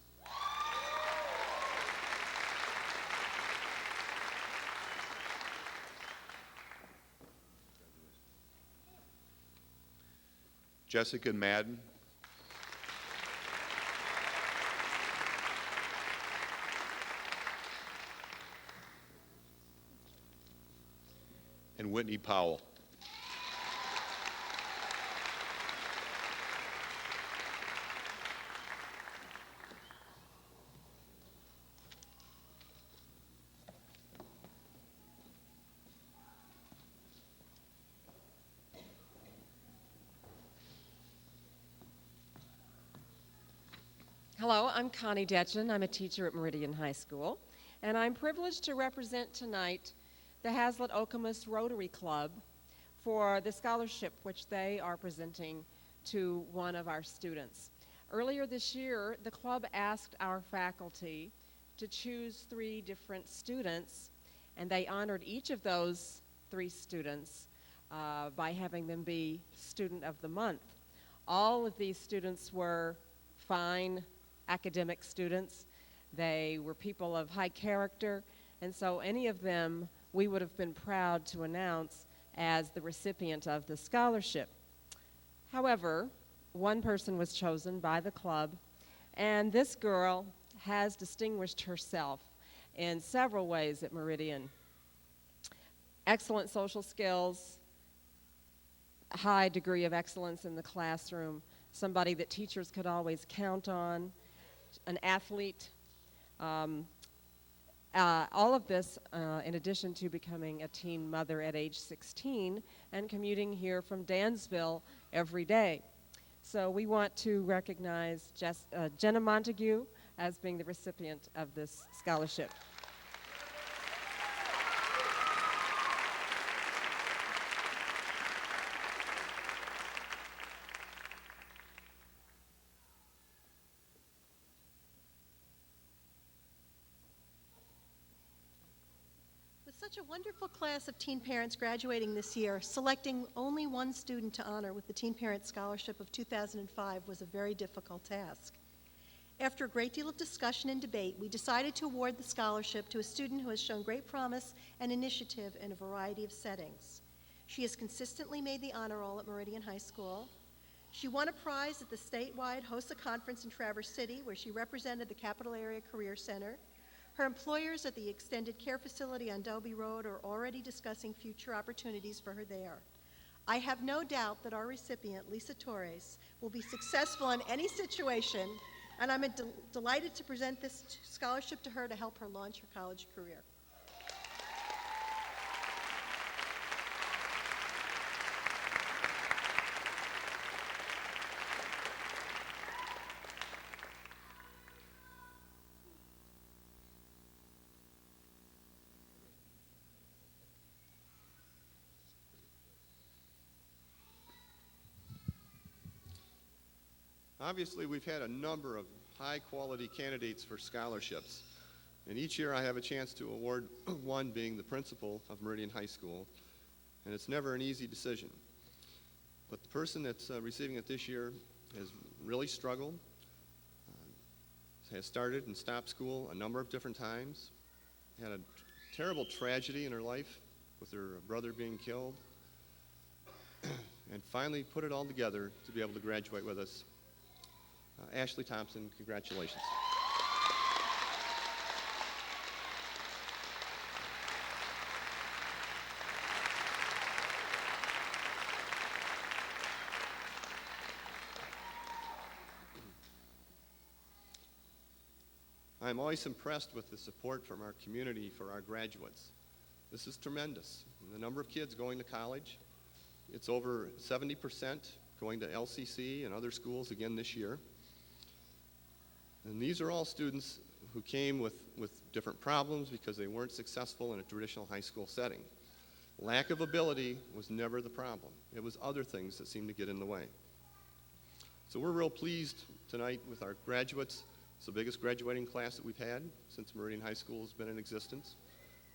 Jessica Madden, and Whitney Powell. Hello, I'm Connie Detchen. I'm a teacher at Meridian High School, and I'm privileged to represent tonight the Hazlitt Okemos Rotary Club for the scholarship which they are presenting to one of our students. Earlier this year, the club asked our faculty to choose 3 different students, and they honored each of those 3 students by having them be Student of the Month. All of these students were fine academic students. They were people of high character, and so any of them we would have been proud to announce as the recipient of the scholarship. However, one person was chosen by the club, and this girl has distinguished herself in several ways at Meridian. Excellent social skills, high degree of excellence in the classroom, somebody that teachers could always count on, an athlete. All of this in addition to becoming a teen mother at age 16 and commuting here from Dansville every day. So we want to recognize Jenna Montague as being the recipient of this scholarship. With such a wonderful class of teen parents graduating this year, selecting only one student to honor with the Teen Parent Scholarship of 2005 was a very difficult task. After a great deal of discussion and debate, we decided to award the scholarship to a student who has shown great promise and initiative in a variety of settings. She has consistently made the honor roll at Meridian High School. She won a prize at the statewide HOSA conference in Traverse City, where she represented the Capital Area Career Center. Her employers at the extended care facility on Delby Road are already discussing future opportunities for her there. I have no doubt that our recipient, Lisa Torres, will be successful in any situation, and I'm delighted to present this scholarship to her to help her launch her college career. Obviously, we've had a number of high-quality candidates for scholarships, and each year I have a chance to award one being the principal of Meridian High School, and it's never an easy decision. But the person that's receiving it this year has really struggled, has started and stopped school a number of different times, had a terrible tragedy in her life with her brother being killed, and finally put it all together to be able to graduate with us. Ashley Thompson, congratulations. I'm always impressed with the support from our community for our graduates. This is tremendous. And the number of kids going to college, it's over 70% going to LCC and other schools again this year. And these are all students who came with different problems because they weren't successful in a traditional high school setting. Lack of ability was never the problem. It was other things that seemed to get in the way. So we're real pleased tonight with our graduates. It's the biggest graduating class that we've had since Meridian High School has been in existence.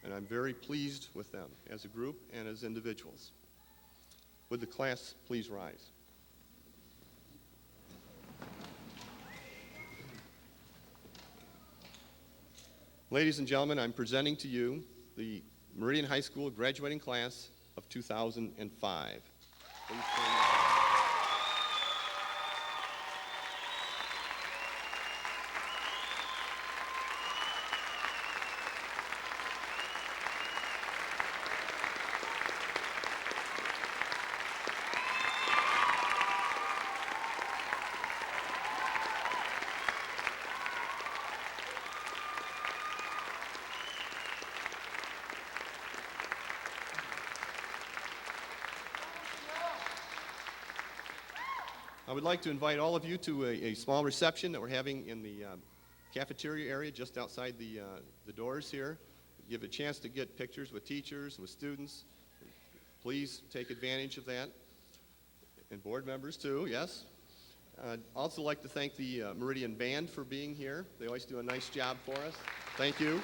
And I'm very pleased with them as a group and as individuals. Would the class please rise? Ladies and gentlemen, I'm presenting to you the Meridian High School graduating class of 2005. Please stand up. I would like to invite all of you to a small reception that we're having in the cafeteria area just outside the doors here. Give a chance to get pictures with teachers, with students. Please take advantage of that. And board members too, yes. I'd also like to thank the Meridian Band for being here. They always do a nice job for us. Thank you.